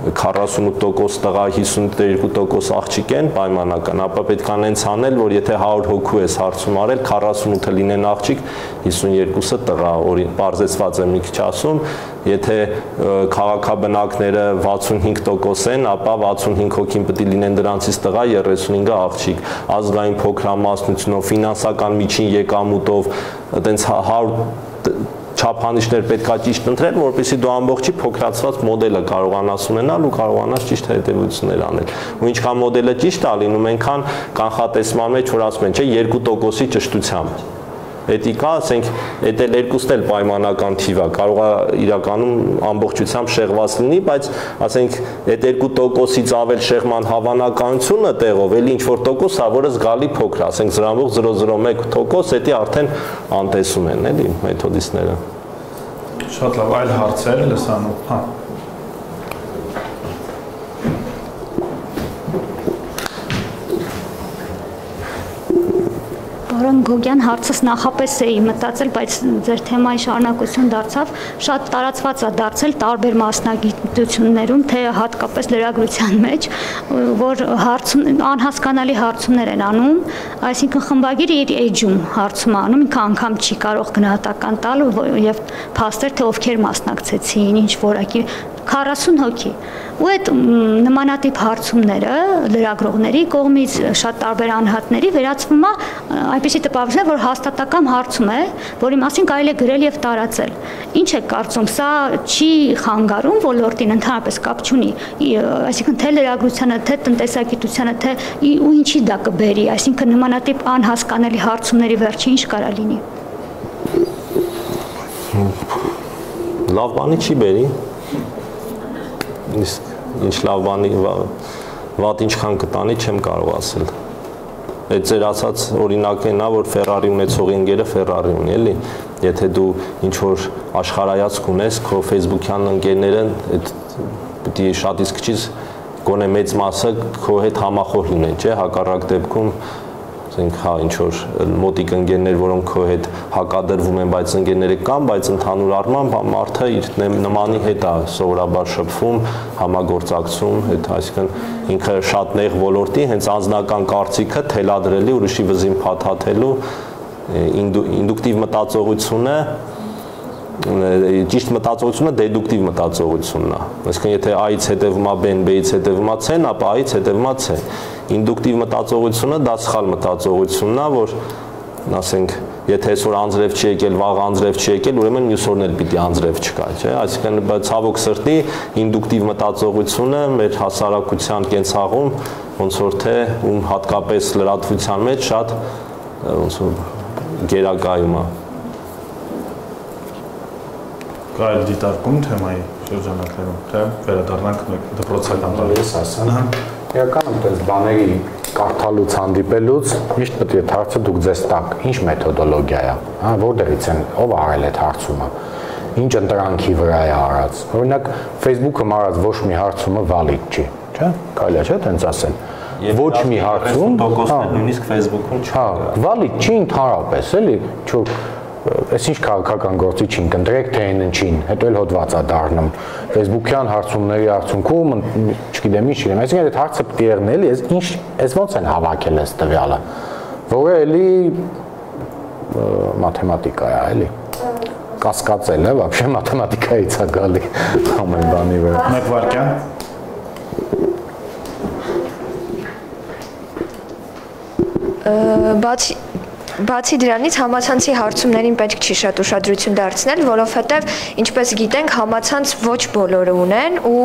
48% տղա, 52% աղջիկ են պայմանական, ապա պետք է նենց անել, որ եթե 100 հոգու ես հարցում արել, 48-ը լինեն աղջիկ, 52-ը տղա, պարզեցված է մի քիչ ասում, եթե քաղաքաբնակները 65% են, ապա 65 հոգին պետք է լինեն դրանցից տղա, 35-ը աղջիկ, ազգային փոքրամասնությունով, ֆինանսական միջին եկամուտով, այտենց 100 չափանիշներ պետքա ճիշտ ընտրել, որպեսզի դու ամբողջի փոքրացված մոդելը կարողանաս ունենալ ու կարողանաս ճիշտ հետևություններ անել։ Ու ինչքան մոդելը ճիշտ է լինում, այնքան կանխատեսման մեջ որ ասում են, չէ, 2%-ի ճշտությամբ։ Էթիկա, ասենք, այդ էլ երկուսն էլ պայմանական թիվ է, կարող է իրականում ամբողջությամբ շեղված լինի, բայց ասենք այդ 2%-ից ավել շեղման հավանականությունը տեղով էլի ինչ որ տոկոս է, որը զգալի փոքր է, ասենք 0.001%, դա արդեն անտեսում են, էլի մեթոդիստները։ Շատ լավ, այլ հարցեր լսանում, հա։ Պարոն Գոգյան, հարցս նախապես էի մտածել, բայց ձեր թեմայի շարունակություն դարձավ, շատ տարածված է դարձել տարբեր մասնագիտություններում, թե հատկապես լրագրության մեջ, որ անհասկանալի հարցումներ են անում, այսինքն խմբագիրը իր էջում հարցում անում, ինքը անգամ չի կարող գնահատական տալ եւ փաստեր, թե ովքեր մասնակցեցին, ինչ որակի 40 հոգի։ Ու այդ նմանատիպ հարցումները լրագրողների կողմից շատ տարբեր անհատների վերածվում է այնպիսի տպավորություն, որ հաստատակամ հարցում է, որի մասին կարելի է գրել եւ տարածել։ Ինչ է կարծում, սա չի խանգարում ոլորտին, ընդհանրապես կապ չունի, այսինքն թե լրագրությանը, թե տնտեսագիտությանը, թե ու ինչի դա կբերի, այսինքն նմանատիպ անհասկանալի հարցումների վերջը ինչ կարա լինի։ Լավ բանի չի բերի։ Իսկ ինչ լավ բանի վատ ինչքան կտանի չեմ կարող ասել։ Այդ ձեր ասած օրինակն է, որ Ferrari ունեցողի ընկերը Ferrari ունի, էլի։ Եթե դու ինչ որ աշխարհայացք ունես, քո Facebook-յան ընկերները այդ պիտի շատ իսկ քիչ գոնե մեծ մասը քո հետ համախոհ լինեն, չէ՞, հակառակ դեպքում ասենք հա ինչ որ մոտիկ ընկերներ, որոնք քո հետ հակադրվում են, բայց ընկերները կան, բայց ընդհանուր առմամբ մարդը իր նմանի հետ է սովորաբար շփվում, համագործակցում, այդ այսինքն ինքը շատ նեղ ոլորտի, հենց անձնական կարծիքը թելադրելի, ուրիշի վզին փաթաթելու ինդուկտիվ մտածողությունը, ճիշտ մտածողությունը դեդուկտիվ մտածողությունն է։ Այսինքն եթե A-ից հետևում է B-ն, B-ից հետևում է C-ն, ապա A-ից հետևում է C։ Ինդուկտիվ մտածողությունը դա սխալ մտածողությունն է, որ ասենք, եթե այսօր անձրև չի եկել, վաղ անձրև չի եկել, ուրեմն մյուս օրն էլ պիտի անձրև չկա, չէ՞։ Այսինքն ցավոք սրտի ինդուկտիվ մտածողությունը մեր հասարակության կենցաղում ոնց որ թե ում հատկապես լրատվության մեջ շատ ոնց որ գերակայում է։ Կա այլ դիտարկում թեմայի շրջանակներում, թե վերադառնանք դպրոցական տարիից ասեմ։ Իրականում այդպես բաների կարդալուց հանդիպելուց միշտ պետք է հարցը դուք ձեզ տակ, ինչ մեթոդոլոգիա է, հա, որտեղից են, ով արել այդ հարցումը, ինչ ընտրանքի վրա է արած։ Օրինակ Facebook-ը արած ոչ մի հարցումը valid չի, չէ՞։ Կարելի է չէ՞ տենց ասել։ Ոչ մի հարցում, նույնիսկ Facebook-ում չի։ Հա, valid չի ընդհանրապես, էլի, չէ՞ Այս ինչ քաղաքական գործի չին կընտրեք, թե այն ինչին, հետո էլ հոդված է դառնում։ Facebook-յան հարցումների արդյունքում, չգիտեմ ինչ իրեմ, այսինքն այդ հարցը պետք է եղնի, այս ոնց են հավաքել այս տվյալը, որը էլի մաթեմատիկա է, էլի կասկածել է, вообще մաթեմատիկայից է գալի ամեն բանի վրա։ Մեկ վարքյան։ Բացի դրանից համացանցի հարցումներին պետք չի շատ ուշադրություն դարձնել, որովհետև ինչպես գիտենք, համացանց ոչ բոլորը ունեն ու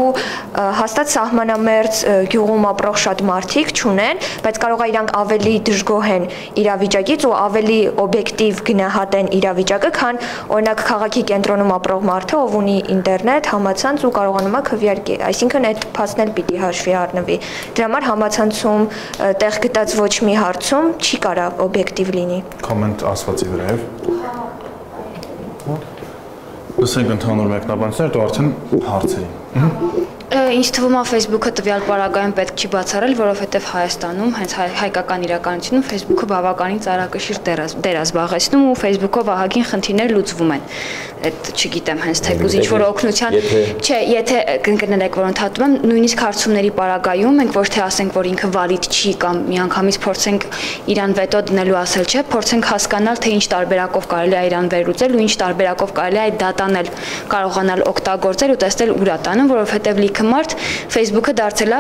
հաստատ սահմանամերձ գյուղում ապրող շատ մարդիկ չունեն, բայց կարող է իրանք ավելի դժգոհ են իրավիճակից ու ավելի օբյեկտիվ գնահատեն իրավիճակը, քան օրինակ քաղաքի կենտրոնում ապրող մարդը, ով ունի ինտերնետ, համացանց ու կարողանում է քվեարկել, այսինքն այդ փաստն էլ պիտի հաշվի առնվի։ Դրա համար համացանցում տեղ գտած ոչ մի հարցում չի կարող օբյեկտիվ լինի։ Կոմենտ ասվածի վրայով։ Լսենք ընդհանուր մեկնաբանությունները, դու արդեն հարցերի։ Ինձ թվում է Facebook-ը տվյալ պարագայում պետք չի բացառել, որովհետև Հայաստանում, հենց հայկական իրականությունում Facebook-ը բավականին ծառակշիռ դեր է զբաղեցնում ու Facebook-ով ահագին խնդիրներ լուծվում են։ Այդ չգիտեմ, հենց թեկուզ ինչ-որ օգնության, չէ, եթե կներեք, որ ընդհատում եմ, նույնիսկ հարցումների պարագայում մենք ոչ թե ասենք, որ ինքը վալիդ չի կամ միանգամից փորձենք իրան վետո դնելու ասել, չէ, փորձենք հասկանալ, թե ինչ տարբերակով կարելի է իրան վերլուծել ու ինչ տարբերակով կարելի է այդ դատան էլ կարողանալ օգտագործել ու տեսնել ուր է տանում, որովհետև լիքը մարդ Facebook-ը դարձել է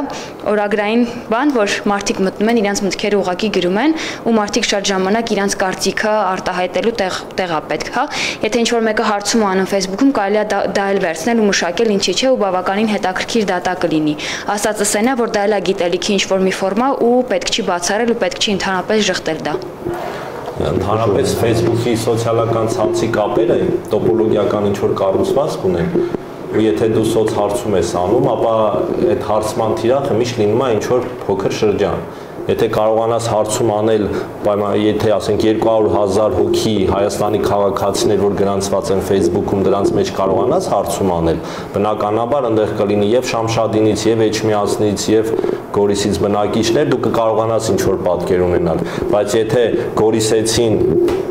օրագրային բան, որ մարդիկ մտնում են, իրենց մտքերը ուղղակի գրում են ու մարդիկ շատ ժամանակ իրենց կարծիքը արտահայտելու տեղ է պետք, հա։ Եթե ինչ-որ մեկը հարցում է անում Facebook-ում, կարելի է դա էլ վերցնել ու մշակել ինչի՞ չէ ու բավականին հետաքրքիր դատա կլինի։ Ասածս այն է, որ դա էլ է գիտելիքի ինչ-որ մի ֆորմա ու պետք չի բացառել ու պետք չի ընդհանրապես ժխտել դա։ Ընդհանրապես Facebook-ի սոցիալական ցանցի կապերը տոպոլոգիական ինչ-որ կառուցվածք ունեն ու եթե դու սոց հարցում ես անում, ապա այդ հարցման թիրախը միշտ լինում է ինչ-որ փոքր շրջան։ Եթե կարողանաս հարցում անել, եթե ասենք 200,000 հոգի Հայաստանի քաղաքացիներ, որ գրանցված են Facebook-ում, դրանց մեջ կարողանաս հարցում անել, բնականաբար այնտեղ կլինի եւ Շամշադինից, եւ Էջմիածնից, եւ Գորիսից բնակիչներ, դու կկարողանաս ինչ-որ պատկեր ունենալ, բայց եթե Գորիսեցին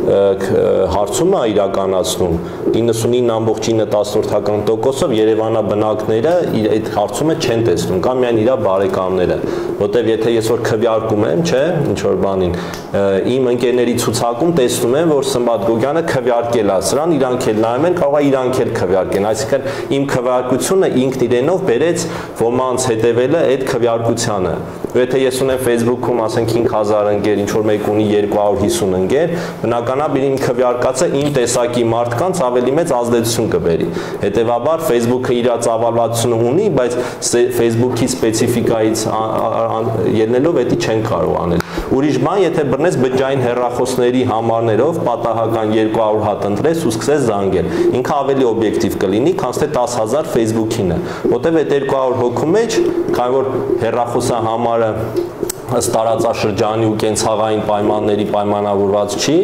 հարցումը իրականացնում 99.9%-ով Երևանա բնակները այդ հարցումը չեն տեսնում կամ միայն իր բարեկամները, որտեվ եթե ես որ քվեարկում եմ, չէ, ինչ որ բանին, իմ ընկերների ցուցակում տեսնում եմ, որ Սմբատ Գոգյանը քվեարկել է սրան, իրանք էլ նայում են, կարող է իրանք էլ քվեարկեն, այսինքն իմ քվեարկությունը ինքն իրենով բերեց ոմանց հետևելը այդ քվեարկությանը։ Եթե ես ունեմ Facebook-ում, ասենք 5000 ընկեր, ինչ որ մեկ ունի 250 ընկեր, բնականաբար իմ քվեարկածը իմ տեսակի մարդկանց ավելի մեծ ազդեցություն կբերի։ Հետևաբար Facebook-ը իր ծավալվածությունը ունի, բայց Facebook-ի սպეციფიკայից ելնելով դա չեն կարող անել։ Ուրիշ բան, եթե բռնես բջջային հեռախոսների համարներով պատահական 200 հատ ընտրես ու սկսես զանգել, ինքը ավելի օբյեկտիվ կլինի, քան թե 10000 Facebook-ինը, որտեվ այդ 200 հոգու մեջ, քանի որ հեռախոսը համարը ըստ տարածաշրջանի ու կենցաղային պայմանների պայմանավորված չի,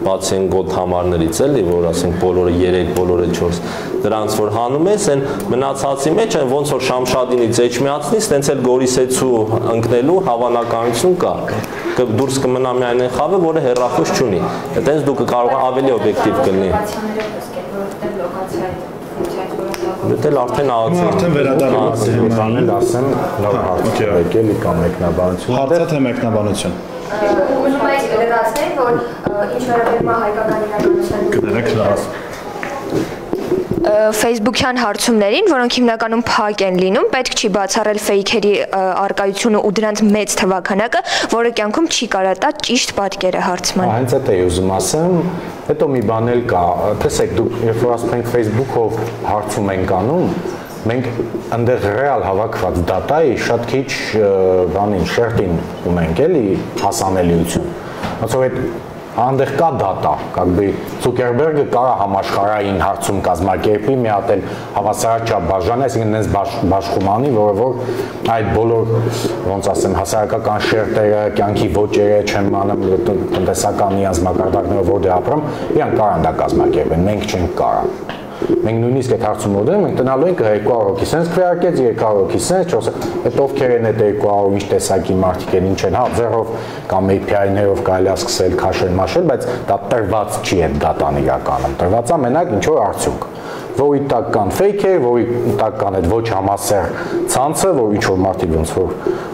բացի այն գոտ համարներից էլի, որ ասենք բոլորը 3, բոլորը 4, դրանց որ հանում ես, այն մնացածի մեջ այն ոնց որ Շամշադինից Էջմիածնից, տենց էլ Գորիսեցու ընկնելու հավանականություն կա։ Դուրս կմնա միայն այն խավը, որը հեռախոս չունի։ Այդտենց դու կարող ավելի օբյեկտիվ կլինի։ Դա արդեն վերադառնում բանել ասեմ, լավ հարց եկել կամ մեկնաբանություն։ Հարցը թե մեկնաբանություն։ Ուզում եք լրացնել, որ ինչ վերաբերում է հայկական իրականության կներեք լավ։ Facebook-յան հարցումներին, որոնք հիմնականում փակ են լինում, պետք չի բացառել ֆեյքերի արկայությունը ու դրանց մեծ թվաքանակը, որը կյանքում չի կարող տա ճիշտ պատկերը հարցման։ Հենց այդ է ուզում ասեմ, հետո մի բան էլ կա, տեսեք, դուք երբ որ ասում եք Facebook-ով հարցում ենք անում, մենք այնտեղ ռեալ հավաքված դատայի շատ քիչ բանին շերտին ունենք էլի հասանելիություն։ Ոնց որ այդ այնտեղ կա դատա, как бы Ցուկերբերգը կարա համաշխարհային հարցում կազմակերպի, մի հատ էլ հավասարաչափ բաժանի, այսինքն այնպես բաշխումանի, որը որ այդ բոլոր ոնց ասեմ հասարակական շերտերը, կյանքի ոճերը, չեմ անում տնտեսական իազմակարդակներով որ դե ապրում, իրանք կարան դա կազմակերպեն, մենք չենք կարա։ Մենք նույնիսկ այդ հարցումը ուտել, մենք տնալու ենք 200 հոգի սենց քվեարկեց, 300 հոգի սենց, 400, այդ ովքեր են այդ 200 ինչ տեսակի մարդիկ են, ինչ են, հա, ձեռով կամ API-ներով կարելի է սկսել քաշել, մաշել, բայց դա տրված չի այդ դատան իրականում, տրված է մենակ ինչ որ արդյունք, որի տակ կան ֆեյքեր, որի տակ կան այդ ոչ համասեր ցանցը, որ ինչ որ մարդիկ ոնց որ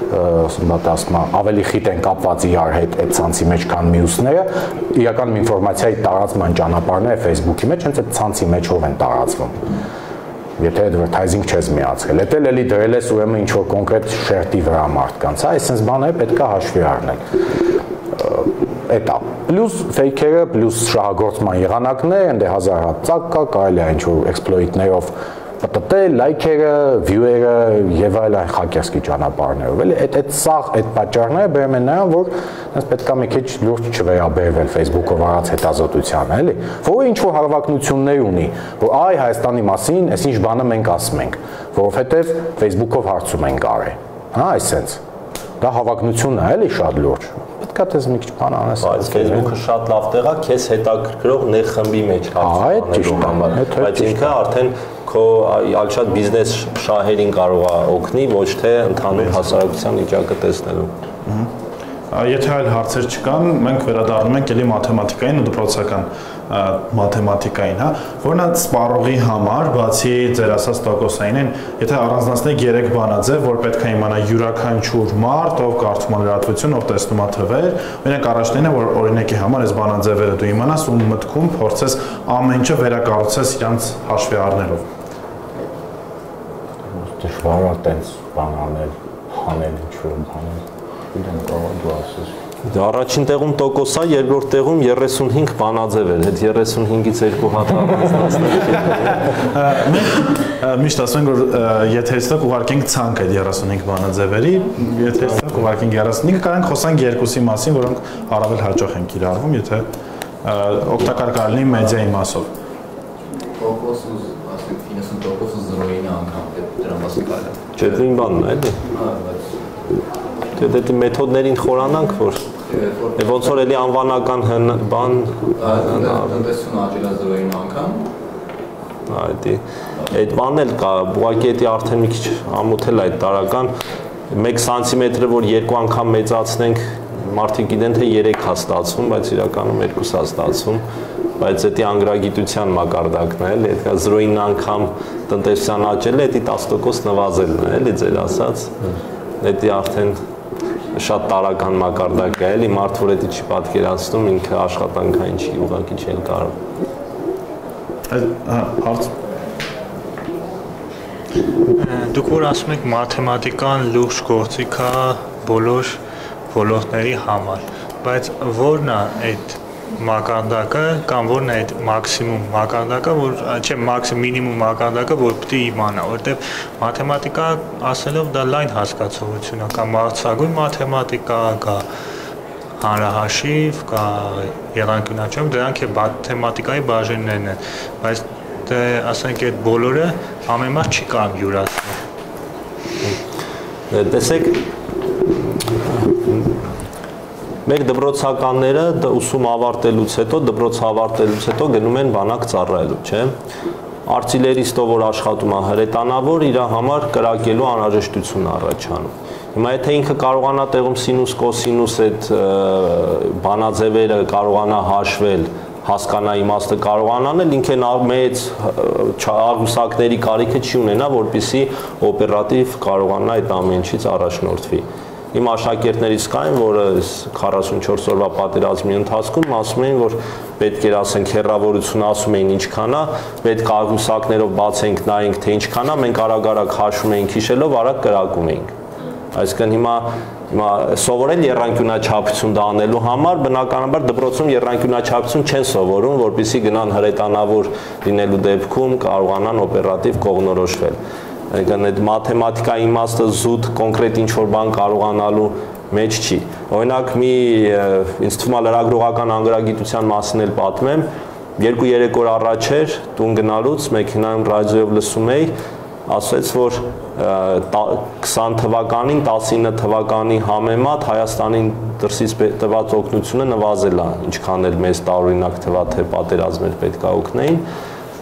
ավելի խիտ են կապված իրար հետ այդ ցանցի մեջ, քան մյուսները, իրականում ինֆորմացիայի տարածման ճանապարհները Facebook-ի մեջ հենց այդ ցանցի մեջով են տարածվում։ Եթե advertising չես միացրել, դա էլի դրել ես ուրեմն ինչ որ կոնկրետ շերտի վրա մարդկանց, հա, այսպես բաները պետք է հաշվի առնել։ էտա։ Պլյուս fake-երը, պլյուս շահագործման եղանակներ, ընդ հազար հատ ծակ կա, կարելի է ինչ-որ exploit-ներով պատտել, լայքերը, view-երը եւ այլն հակերսկի ճանապարհներով։ Էլի այդ սաղ այդ պատճառները բերում են նրան, որ այնպես պետք է մի քիչ լուրջ չվերաբերվել Facebook-ով արած հետազոտությանը, էլի, որը ինչ-որ հարաբերություններ ունի, որ այ Հայաստանի մասին այսինչ բանը մենք ասում ենք, որովհետեւ Facebook-ով հարցում են կարել։ Հա, այսպես։ Դա հավակնություն է, էլի շատ լուրջ։ Պետք է դες մի քիչ բան անես։ Բայց Facebook-ը շատ լավ տեղ է, քեզ հետաքրքրող նեղ խմբի մեջ հարցանելու համար, բայց ինքը արդեն քո այլ շատ բիզնես շահերին կարող է օգնի, ոչ թե ընդհանուր հասարակության վիճակը տեսնելու։ Եթե այլ հարցեր չկան, մենք վերադառնում ենք ելի մաթեմատիկային ու դպրոցական մաթեմատիկային, հա, որն է սպառողի համար, բացի ձեր ասած տոկոսային, եթե առանձնացնենք 3 բանաձև, որ պետք է իմանա յուրաքանչյուր մարդ, ով կարդում է լրատվություն, ով տեսնում է թվեր, օրինակ առաջինն է, որ օրինակի համար այս բանաձևերը դու իմանաս ու մտքում փորձես ամեն ինչը վերակառուցես իրանց հաշվի առնելով։ Դժվար է տենց բան անել, ինչ-որ բաներ։ Իդեմ կարող դու ասես։ Առաջին տեղում տոկոս է, երկրորդ տեղում 35 բանաձև էր, այդ 35-ից 2 հատ առանձնացնել։ Մենք միշտ ասում ենք, որ եթե հստակ ուղարկենք ցանկ այդ 35 բանաձևերի, եթե հստակ ուղարկենք 35-ը, կարանք խոսանք երկուսի մասին, որոնք առավել հաճախ են կիրառվում, եթե օգտակար կարելի մեդիայի մասով։ Տոկոսը, ասենք 90% 0-ին անգամ դրա մասին կարելի։ Չէ, նույն բանն է, էլի։ Դե մեթոդներին խորանանք, որ ոնց որ էլի անվանական բան տնտեսությունը աճել է 0-ին անգամ։ Այդ բանն էլ կա, ուղղակի դա արդեն մի քիչ ամոթել է այդ տարական 1 սանտիմետրը, որ 2 անգամ մեծացնենք, մարդիկ գիտեն թե 3 է ստացվում, բայց իրականում 2 է ստացվում, բայց դա անգրագիտության մակարդակն է, էլի, դա 0-ին անգամ տնտեսության աճելը, դա 10% նվազելն է, էլի ձեր ասած։ Դա արդեն շատ տարական մակարդակ է, էլի մարդ որ դա չի պատկերացնում, ինքը աշխատանքային չի, ուղղակի չի կարող։ Հարց։ Դուք որ ասում եք մաթեմատիկան լուրջ գործիք է բոլոր ոլորտների համար, բայց ո՞րն է այդ մակարդակը կամ ո՞րն է այդ մաքսիմում մակարդակը, որ չէ, մինիմում մակարդակը, որ պետք է իմանա, որտեղ մաթեմատիկա ասելով դա լայն հասկացողություն է, կա մարտցագույն մաթեմատիկա, կա հանրահաշիվ, կա եղանկյունաչափ, դրանք է մաթեմատիկայի բաժիններն են, բայց դե ասենք այդ բոլորը ամեն մարդ չի կարող յուրացնել։ Տեսեք, մեր դպրոցականները ուսում ավարտելուց հետո գնում են բանակ ծառայելու, չէ։ Արծիլերիստով որ աշխատում է հրետանավոր, իր համար կրակելու անհրաժեշտություն առաջանում։ Հիմա եթե ինքը կարողանա տեղում սինուս, կոսինուս այդ բանաձևերը կարողանա հաշվել, հասկանա իմաստը կարողանա անել, ինքն մեծ աղյուսակների կարիքը չի ունենա, որպեսզի օպերատիվ կարողանա այդ ամեն ինչից առաջնորդվի։ Իմ աշակերտներից կային, որ 44 օրվա պատերազմի ընթացքում ասում էին, որ պետք էր ասենք հեռավորությունը ասում էին ինչքան է, պետք է աղյուսակներով բացենք, նայենք թե ինչքան է, մենք արագ-արագ հաշվում էինք հիշելով, արագ կրակում էինք։ Այսինքն հիմա սովորել եռանկյունաչափություն դա անելու համար, բնականաբար դպրոցում եռանկյունաչափություն չեն սովորում, որպեսզի գնան հրետանավոր լինելու դեպքում կարողանան օպերատիվ կողմնորոշվել։ Այդ մաթեմատիկայի իմաստը զուտ կոնկրետ ինչ-որ բան կարողանալու մեջ չի։ Օրինակ ինձ թվում է լրագրողական անգրագիտության մասին էլ պատմեմ, 2-3 օր առաջ էր տուն գնալուց մեքենայում ռադիոյով լսում էի, ասեց, որ 20 թվականին 19 թվականի համեմատ Հայաստանին դրսից տված օգնությունը նվազել է, ինչքան էլ մեզ տարօրինակ թվա թե պատերազմներ պետք է օգնեին,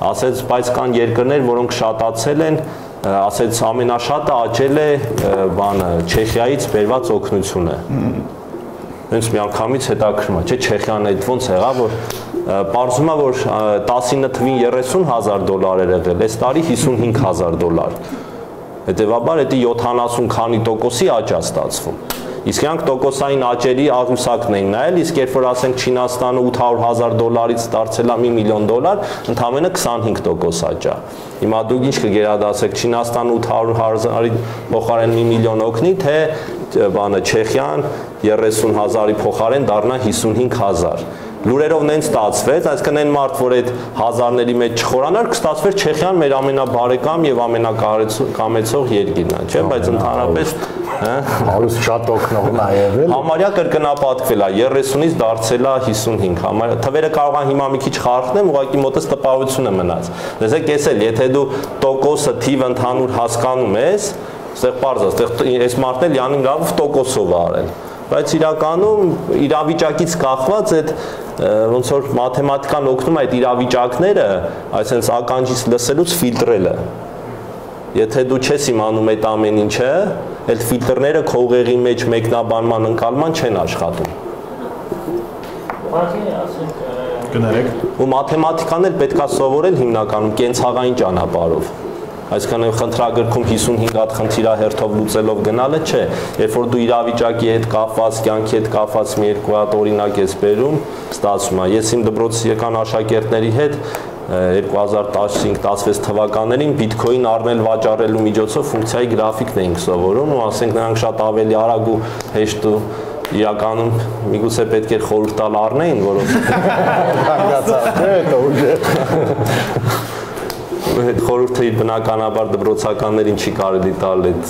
ասեց, բայց կան երկրներ, որոնք շատացել են, ասեց ամենաշատը աճել է բանը Չեխիայից բերված օգնությունը։ Հենց միանգամից հետաքրքրում է, չէ, Չեխիան այդ ոնց եղավ, որ պարզում է, որ 19 թվին $30,000 էր եղել, այս տարի $55,000։ Հետևաբար դա 70 քանի տոկոսի աճ է ստացվում։ Իսկ իրանք տոկոսային աճերի աղյուսակն էին նայել, իսկ երբ որ ասենք Չինաստանը $800,000-ից դարձել է $1 միլիոն, ընդամենը 25% աճ է։ Հիմա դուք ինչ կգերադասեք, Չինաստանը 800,000-ի փոխարեն 1 միլիոն օգնի, թե բանը Չեխիան 30,000-ի փոխարեն դառնա 55,000։ Լուրերով նենց ստացվեց, այսինքն այն մարդ, որ այդ հազարների մեջ չխորանար, կստացվեր Չեխիան մեր ամենաբարեկամ եւ ամենակամեցող երկիրն է, չէ՞, բայց ընդհանրապես հարուստ շատ օգնող նաեւ էլ համարյա կրկնապատկվել է 30-ից դարձել է 55, համարյա թվերը կարող են հիմա մի քիչ խարխնեմ, ուղղակի մոտս տպավորությունը մնաց։ Դեսեք, ես էլ, եթե դու տոկոսը թիվ ընդհանուր հասկանում ես, այստեղ պարզ է, այստեղ այս մարդն էլ յանի լավ տոկոսով է արել, բայց իրականում իրավիճակից կախված այդ ոնց որ մաթեմատիկան օգնում է այդ իրավիճակները, այսինքն ականջից լսելուց ֆիլտրելը։ Եթե դու չես իմանում այդ ամեն ինչը, այդ ֆիլտրները քո ուղեղի մեջ մեկնաբանման ընկալման չեն աշխատում։ Կներեք։ Ու մաթեմատիկան էլ պետք է սովորել հիմնականում կենցաղային ճանապարհով։ Այսինքն խնդրագրքում 55 հատ խնդիր հերթով լուծելով գնալը չէ, երբ որ դու իրավիճակի հետ կապված, կյանքի հետ կապված մի երկու հատ օրինակ ես բերում, ստացվում է։ Ես իմ դպրոցի եկան աշակերտների հետ 2015-16 թվականներին բիթքոին առնել վաճառելու միջոցով ֆունկցիայի գրաֆիկն էինք սովորում, ու ասենք նրանք շատ ավելի արագ ու հեշտ ու իրականում միգուցե պետք էր խորհուրդ տալ առնեին, որովհետեւ խորհուրդը բնականաբար դպրոցականներին չի կարելի տալ այդ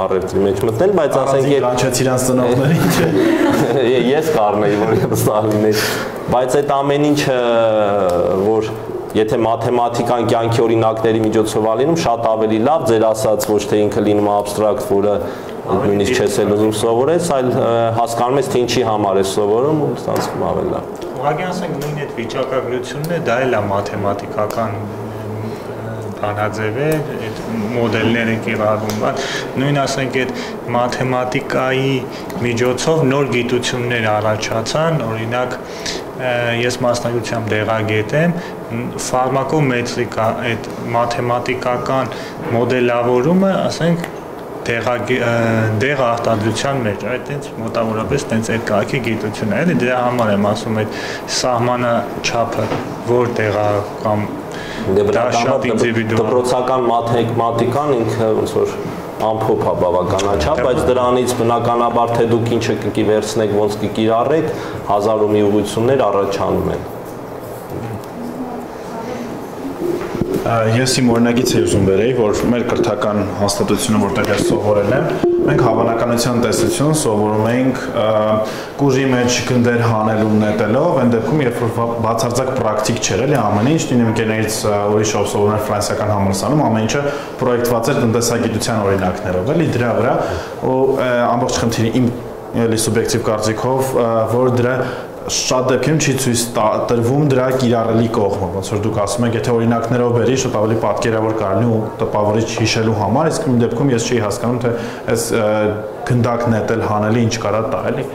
առևտրի մեջ մտնել, բայց ասենք կանչեց իրանց ծնողներին, չէ։ Ես կառնեի, որ ես տալ լինեի, բայց այդ ամեն ինչը, որ եթե մաթեմատիկան կյանքի օրինակների միջոցով ա լինում, շատ ավելի լավ, ձեր ասած ոչ թե ինքը լինում абստրակտ, որը նույնիսկ չես էլ ուզում սովորես, այլ հասկանում ես, թե ինչի համար ես սովորում ու ստացվում ավելի լավ։ Ուղղակի ասենք նույն այդ վիճակագրությունն է, դա էլ է մաթեմատիկական բանաձև է, այդ մոդելներ են կիրառվում, նույն ասենք այդ մաթեմատիկայի միջոցով նոր գիտություններ առաջացան, օրինակ ես մասնագիտությամբ դեղագետ եմ, ֆարմակոմետրիկա, այդ մաթեմատիկական մոդելավորումը, ասենք դեղ արտադրության մեջ, այդ տենց մոտավորապես տենց այդ կարգի գիտություն է, էլի դրա համար եմ ասում այդ սահմանը չափը որտեղ է կամ դպրոցական մաթեմատիկան ինքը ոնց որ ամփոփ է բավականաչափ, բայց դրանից բնականաբար թե դուք ինչը կկիվերցնեք, ոնց կկիրառեք, հազար ու մի ուղղություններ առաջանում են։ Ես իմ օրինակից էի ուզում բերեի, որ մեր կրթական հաստատությունը, որտեղ ես սովորել եմ, մենք հավանականության տեսություն սովորում էինք կուժի մեջ գնդեր հանելուն նետելով, այն դեպքում, երբ որ բացարձակ պրակտիկ չէր, էլի ամեն ինչ, նույն ընկերներից ուրիշով սովորել եմ ֆրանսիական համալսարանում, ամեն ինչը պրոյեկտված էր տնտեսագիտության օրինակներով, էլի դրա վրա, ու ամբողջ խնդիրը իմ էլի սուբյեկտիվ կարծիքով, որ դրա շատ դեպքերում չի ցույց տրվում դրա կիրառելի կողմը, ոնց որ դուք ասում եք, եթե օրինակներով բերի, շատ ավելի պատկերավոր կլինի ու տպավորիչ հիշելու համար, իսկ իմ դեպքում ես չի հասկանում, թե այս գնդակ նետել հանելի ինչ կարա տա, էլի։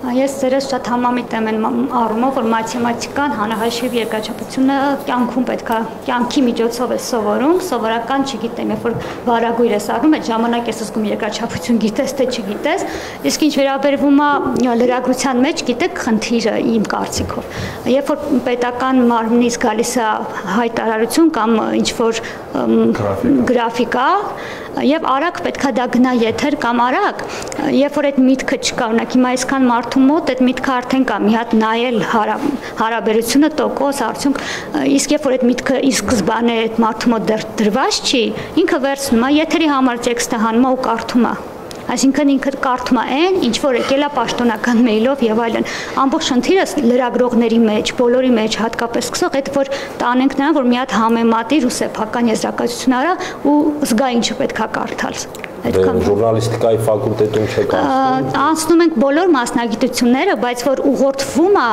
Ես ձերս շատ համամիտ եմ այն առումով, որ մաթեմատիկան հանրահաշիվ երկրաչափությունը կյանքում պետքա կյանքի միջոցով է սովորում, սովորական չգիտեմ, երբ որ վարագույր ես առնում, այդ ժամանակ ես զգում երկրաչափություն գիտես թե չգիտես, իսկ ինչ վերաբերվում է լրագրության մեջ, գիտեք, խնդիրը իմ կարծիքով։ Երբ որ պետական մարմնից գալիս է հայտարարություն կամ ինչ որ գրաֆիկա, եւ արագ պետքա դա գնա եթեր կամ արագ, երբ որ այդ միտքը չկա, օրինակ հիմա այսքան մարդու մոտ այդ միտքը արդեն կա, մի հատ նայել հարաբերությունը տոկոս, արդյունք, իսկ երբ որ այդ միտքը ի սկզբանե այդ մարդու մոտ դրված չի, ինքը վերցնում է, եթերի համար տեքստը հանում է ու կարդում է։ Այսինքն ինքը կարդում է այն, ինչ որ եկել է պաշտոնական մեյլով եւ այլն։ Ամբողջ խնդիրը լրագրողների մեջ, բոլորի մեջ հատկապես սկսող այդ որ տանենք նրան, որ մի հատ համեմատիր ու սեփական եզրակացություն արա ու զգա ինչը պետքա կարդալ։ Ժուրնալիստիկայի ֆակուլտետում չեք անցնում ենք բոլոր մասնագիտությունները, բայց որ ուղղորդվում է,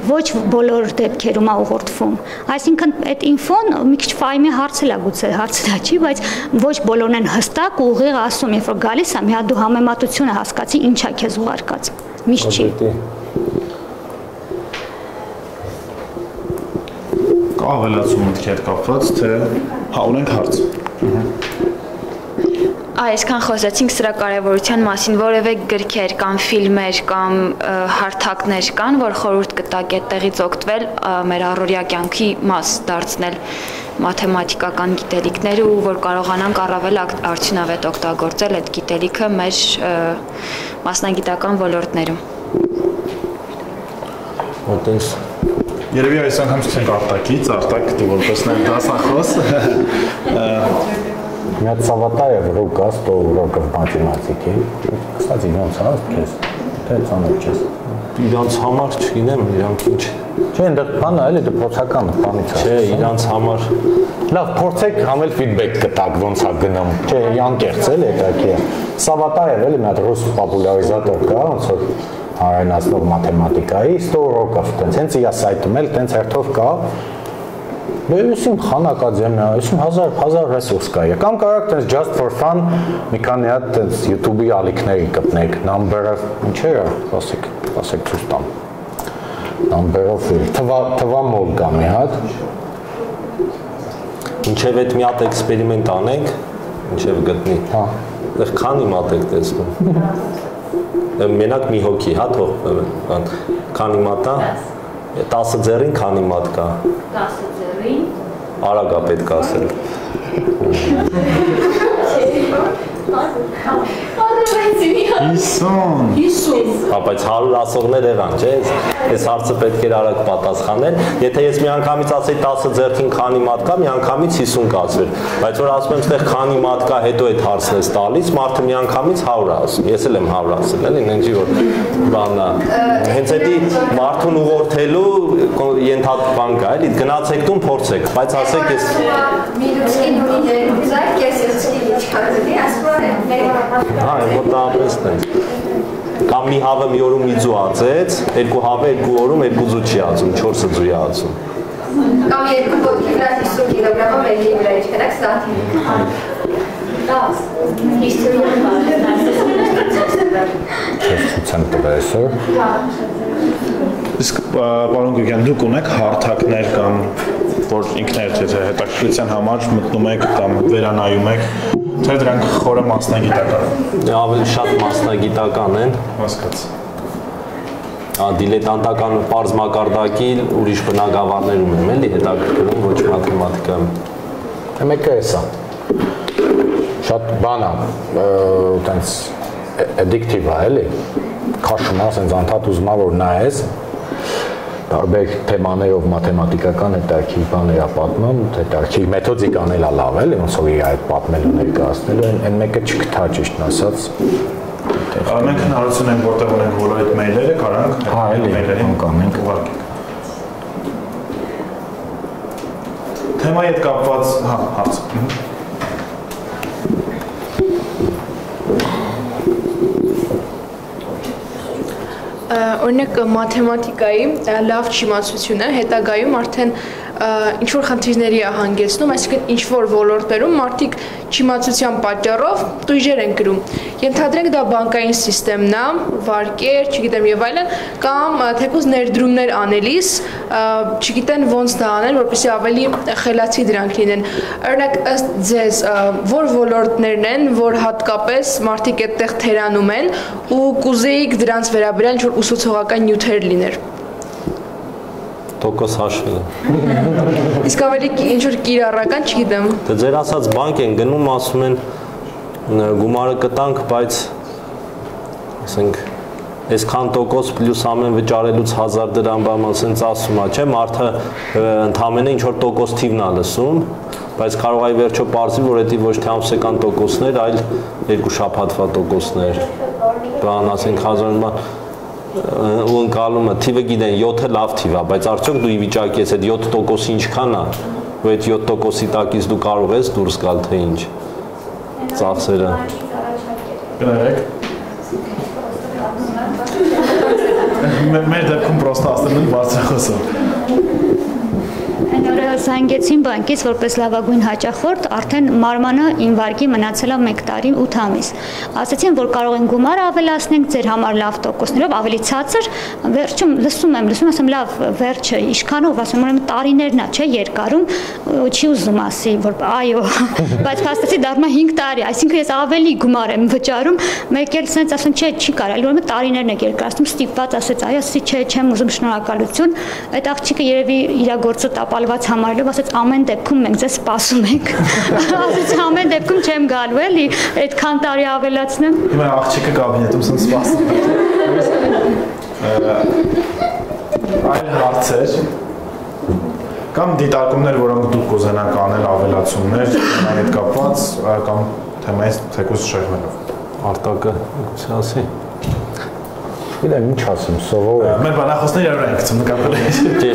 ոչ բոլոր դեպքերում է ուղղորդվում։ Այսինքն այդ ինֆոն մի քիչ ֆայմի հարցել է գուցե, հարցը չի, բայց ոչ բոլորն են հստակ ու ուղիղ ասում, երբ որ գալիս է, մի հատ դու համեմատությունը հասկացի, ինչ է քեզ ուղարկած։ Միշտ չի։ Կա ավելացում մտքի հետ կապված, թե հա ունենք հարց։ Այսքան խոսեցինք սրա կարևորության մասին, որևէ գրքեր կամ ֆիլմեր կամ հարթակներ կան, որ խորհուրդ կտակ այդտեղից օգտվել, մեր առօրյա կյանքի մաս դարձնել մաթեմատիկական գիտելիքները ու որ կարողանանք առավել արդյունավետ օգտագործել այդ գիտելիքը մեր մասնագիտական ոլորտներում։ Որտենց Երևի այս անգամ չենք արտակից, արտակ դու որպես ներդասախոս։ Մի հատ Սավատաև ռուկա 100 уроков математики։ Кстати, իրանց հարց քեզ, թե ցաներ չես։ Իրանց համար չգիտեմ, իրանք ինչ։ Չէ, այնտեղ բանը էլի դպրոցական բանից է։ Չէ, իրանց համար։ Լավ, փորձեք համել ֆիդբեք կտակ ոնց է գնում։ Չէ, անկեղծ էլի հետաքրքիր է։ Սավատաև էլի մի հատ ռուս պոպուլարիզատոր կա, ոնց որ հայրենասնող մաթեմատիկայի 100 уроков, տենց իա սայթում էլ տենց հերթով կա։ Բերուսին Խան ակադեմիա, այսին 1000 ռեսուրս կա։ Կամ կարող տենց just for fun մի քանի հատ տենց YouTube-ի ալիքների կպնեք, number-ը ինչեր է, ասեք ցույց տամ։ Number-ով թվամոլ կա մի հատ։ Ինչև այդ մի հատ էքսպերիմենտ անենք, ինչև գտնի։ Հա։ Այդտեղ քանի մատ եք տեսնում։ Մենակ մի հոգի, հա թող, քանի մատ է, 10 ձեռին քանի մատ կա։ 10 ձեռին։ Արագ է պետք ասել։ Հա, բայց 100 ասողներ եղան, չէ՞։ Այս հարցը պետք էր արագ պատասխանել։ Եթե ես միանգամից ասեի 10 ձեռքին քանի մատ կա, միանգամից 50 կասվեր։ Բայց որ ասում եմ, այդտեղ քանի մատ կա, հետո այդ հարցն ես տալիս, մարդը միանգամից 100 ասում։ Ես էլ եմ 100 ասել, էլի, նենջի որ բանա։ Հենց էդի մարդուն ուղղորդելու ենթաբան կա, էլի, գնացեք տուն, փորձեք, բայց ասեք ես Մինուսին ներուզակ, ես իչքանելի, ասպրոն եմ։ Հա, մոտավորապես տենց։ Կամ մի հավը մի օրում մի ձու ածեց, երկու հավը երկու օրում երկու ձու չի ածում, 4 ձու է ածում։ Կամ երկու ոտքի վրա 50 կիլոգրամը մերի վրա իչքանակ սատին։ 10 հիստորիան Ես ցույց տվել այսօր։ Իսկ պարոն Գոգյան, դուք ունեք հարթակներ կամ որ ինքներդ հետաքրքրության համար մտնում եք կամ վերանայում եք, թե դրանք խորը մասնագիտական։ Ավելի շատ մասնագիտական են։ Հասկաց։ Դիլետանտական պարզ մակարդակի ուրիշ բնագավառներում եմ էլի հետաքրքրում, ոչ մաթեմատիկայում։ Մեկը էսա։ Շատ բան է, տենց addictive է, էլի։ Քաշում է, ասենց անդադ ուզում է որ նայես։ Տարբեր թեմաներով մաթեմատիկական հետաքրքիր բաներ է պատմում, հետաքրքիր մեթոդիկան էլ է լավ, էլի, ոնց որ իր այդ պատմելու ներկայացնելու, այն մեկը չգտա ճիշտն ասած։ Մենք հնարավորություն ենք որտեղ ունենք բոլոր այդ մեյլերը, կարանք մեյլերին կանենք ուղարկենք։ Թեմայի հետ կապված, հա, հարց։ Օրինակ մաթեմատիկայի լավ չիմացությունը հետագայում արդեն ինչ-որ խնդիրների է հանգեցնում, այսինքն ինչ-որ ոլորտներում մարդիկ չիմացության պատճառով տույժեր են կրում։ Ենթադրենք դա բանկային սիստեմն է, վարկեր, չգիտեմ եւ այլն, կամ թեկուզ ներդրումներ անելիս, չգիտեն ոնց դա անեն, որպեսզի ավելի խելացի դրանք լինեն։ Օրինակ ըստ ձեզ, որ ոլորտներն են, որ հատկապես մարդիկ այդտեղ թերանում են ու կուզեիք դրանց վերաբերյալ ինչ-որ ուսուցողական նյութեր լիներ։ Տոկոս հաշվելը։ Իսկ ավելի ինչ-որ կիրառական, չգիտեմ։ Դե ձեր ասած բանկ են գնում, ասում են գումարը կտանք, բայց ասենք այսքան տոկոս պլյուս ամեն վճարելուց 1000 դրամ բամ ասենց ասում է, չէ՞, մարդը ընդամենը ինչ-որ տոկոս թիվն է լսում, բայց կարող է վերջո պարզվի, որ դա ոչ թե ամսական տոկոսներ, այլ երկու շաբաթվա տոկոսներ։ Բան ասենք 1000 բան ու ընկալումը թիվը գիտեն 7-ը լավ թիվ է, բայց արդյոք դու ի վիճակի ես այդ 7% ինչքան է, ու այդ 7%-ի տակից դու կարող ես դուրս գալ թե ինչ ծախսերը։ Գնարեք։ Մեր դեպքում պրոստը ասել են բարձրախոսով։ Այն օրը զանգեցին բանկից որպես լավագույն հաճախորդ, արդեն մարմանը իմ վարկի մնացել է 1 տարի 8 ամիս։ Ասացին, որ կարող են գումար ավելացնենք ձեր համար լավ տոկոսներով, ավելի ցածր, վերջում լսում եմ, ասեմ լավ, վերջը ինչքանով, ասում ուրեմն տարիներն է, չէ, երկարում, չի ուզում ասի, որ այո, բայց փաստացի դառնում է 5 տարի, այսինքն ես ավելի գումար եմ վճարում, մեկ էլ sense ասում, չէ, չի կարելի, ուրեմն տարիներն է երկարացնում, ստիպված ասեց, այո, ասի, չէ, չեմ ուզում, շնորհակալություն, այդ աղջիկը երևի իր գործը տապալված համարելով ասեց ամեն դեպքում մենք ձեզ սպասում ենք։ Ասեց ամեն դեպքում չեմ գալու էլի, այդքան տարի ավելացնեմ։ Հիմա աղջիկը կաբինետում սենց սպասում։ Այլ հարցեր կամ դիտարկումներ, որոնք դուք կուզենաք անել ավելացումներ, այդ կապված կամ թեմայից թեկուզ շեղնելով։ Արտակը ասի։ Գիտեմ ինչ ասեմ, սովոր է։ Մեր բանախոսները երբ են գցում նկատել եք։ Չէ,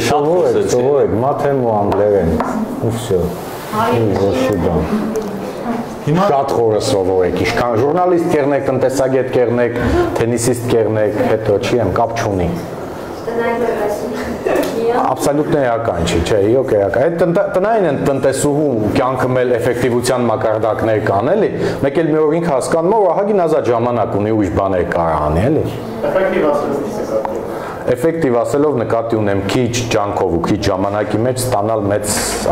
սովոր է, մաթեմ ու անգլերեն։ Ու всё։ Հիմա շատ խորը սովոր եք, ինչքան ժուրնալիստ կերնեք, տնտեսագետ կերնեք, թենիսիստ կերնեք, հետո չի եմ, կապ չունի։ Абсолютно էական չի, չէ, իրոք էական։ Այդ տնային են տնտեսուհու կյանքը մել էֆեկտիվության մակարդակներ կան, էլի։ Մեկ էլ մի օր ինքը հասկանում է, որ ահագին ազատ ժամանակ ունի ուրիշ բաներ կարող անի, էլի։ Էֆեկտիվ ասելով նկատի ունեմ քիչ ջանքով ու քիչ ժամանակի մեջ ստանալ մեծ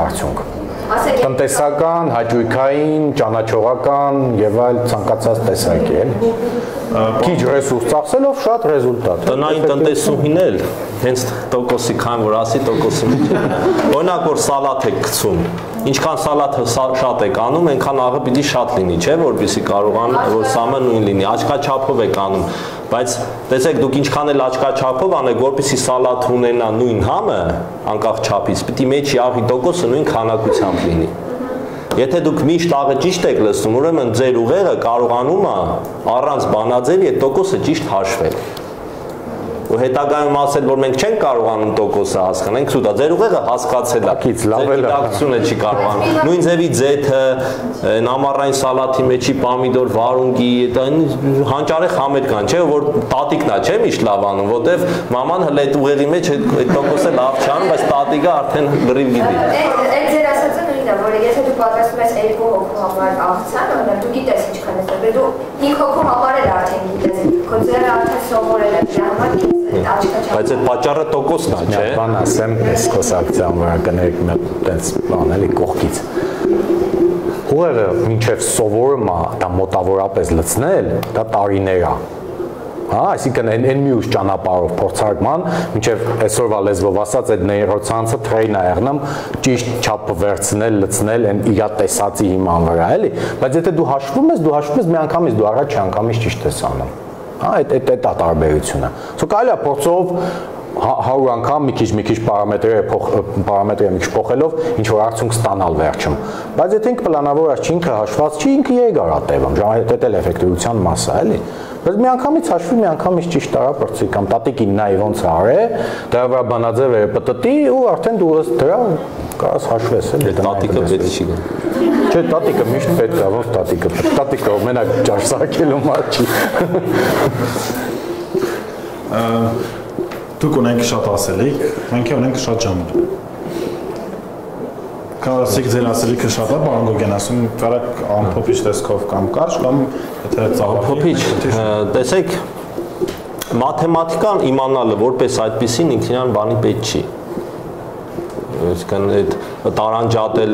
արդյունք։ Տնտեսական, հաճույքային, ճանաչողական եւ այլ ցանկացած տեսակի, էլի։ Քիչ ռեսուրս ծախսելով շատ ռեզուլտատ։ Տնային տնտեսուհին էլ հենց տոկոսի քան որ ասի տոկոսի մեջ։ Օրինակ որ սալատ եք գցում, ինչքան սալաթը շատ եք անում, այնքան աղը պիտի շատ լինի, չէ՞, որպեսզի կարողան որ սամը նույն լինի։ Աչքաչափով եք անում, բայց տեսեք դուք ինչքան էլ աչքաչափով անեք, որպեսզի սալաթ ունենա նույն համը, անկախ չափից, պիտի մեջի աղի տոկոսը նույն քանակությամբ լինի։ Եթե դուք միշտ աղը ճիշտ եք լսում, ուրեմն ձեր ուղեղը կարողանում է առանց բանաձևի այդ տոկոսը ճիշտ հաշվել։ Ու հետագայում ասել, որ մենք չենք կարողանում տոկոսը հասկանանք, սուտա ձեր ուղեղը հասկացել է, ձեր գիտակցությունը չի կարողանում։ Նույն ձևի ձեթը, ամառային սալաթի մեջի պամիդոր, վարունգի, հանճարեղ համեր կան, չէ, որ տատիկն է, չէ, միշտ լավ անում, որտեվ մաման հələ այդ ուղեղի մեջ այդ տոկոսը լավ չանում, բայց տատիկը արդեն լրիվ գիտի։ Այդ ձեր ասածը նույնն է, որ եթե դու պատրաստում ես 2 հոգու համար աղցան, օրինակ դու գիտես ինչքան ես տվել, դու 5 հոգու համար էլ արդեն գիտես, քո ձերը արդեն սովորել ես դրա համար։ Բայց այդ պատճառը տոկոսն է, չէ՞։ Բան ասեմ, այս կոսակցիան վրա կներեք մի տենց բան էլի կողքից։ Ուղեղը մինչև սովորում է դա մոտավորապես լցնել, դա տարիներ է։ Հա, այսինքն այն մյուս ճանապարհով փորձարկման, մինչև այսօրվա լեզվով ասած այդ նեյրոցանցը թրեյն է եղնում ճիշտ չափը վերցնել, լցնել այն իր տեսածի հիման վրա, էլի։ Բայց եթե դու հաշվում ես մի անգամից դու առաջի անգամից ճիշտ ես անում։ Հա, այդ է տարբերությունը։ Սա կարելի է փորձով 100 անգամ մի քիչ պարամետրերը մի քիչ փոխելով ինչ որ արդյունք ստանալ վերջում։ Բայց եթե ինքը պլանավորած չի, ինքը հաշված չի, ինքը երկար է տևում, ժամանակը էլ էֆեկտիվության մասը է, էլի։ Բայց մի անգամից հաշվի, մի անգամից ճիշտ տարա բրցի կամ տատիկին նայ ոնց արե, դրա վրա բանաձևերը պտտի ու արդեն դու դրա կարաս հաշվես, էլի։ Տատիկը պետք չի գա։ Չէ, տատիկը միշտ պետք է, ոնց տատիկը մենակ ջարսակելու մարդ չի։ Դուք ունենք շատ ասելիք, մենք ունենք շատ ժամանակ։ Կարասիկ ձեր ասելիքը շատ է, պարոն Գոգեն, ասում կարակ ամփոփիչ տեսքով կամ կարճ կամ եթե ամփոփիչ, տեսեք, մաթեմատիկան իմանալը որպես այդպեսին ինքնին բանի պետք չի։ Այսինքն այդ տարանջատել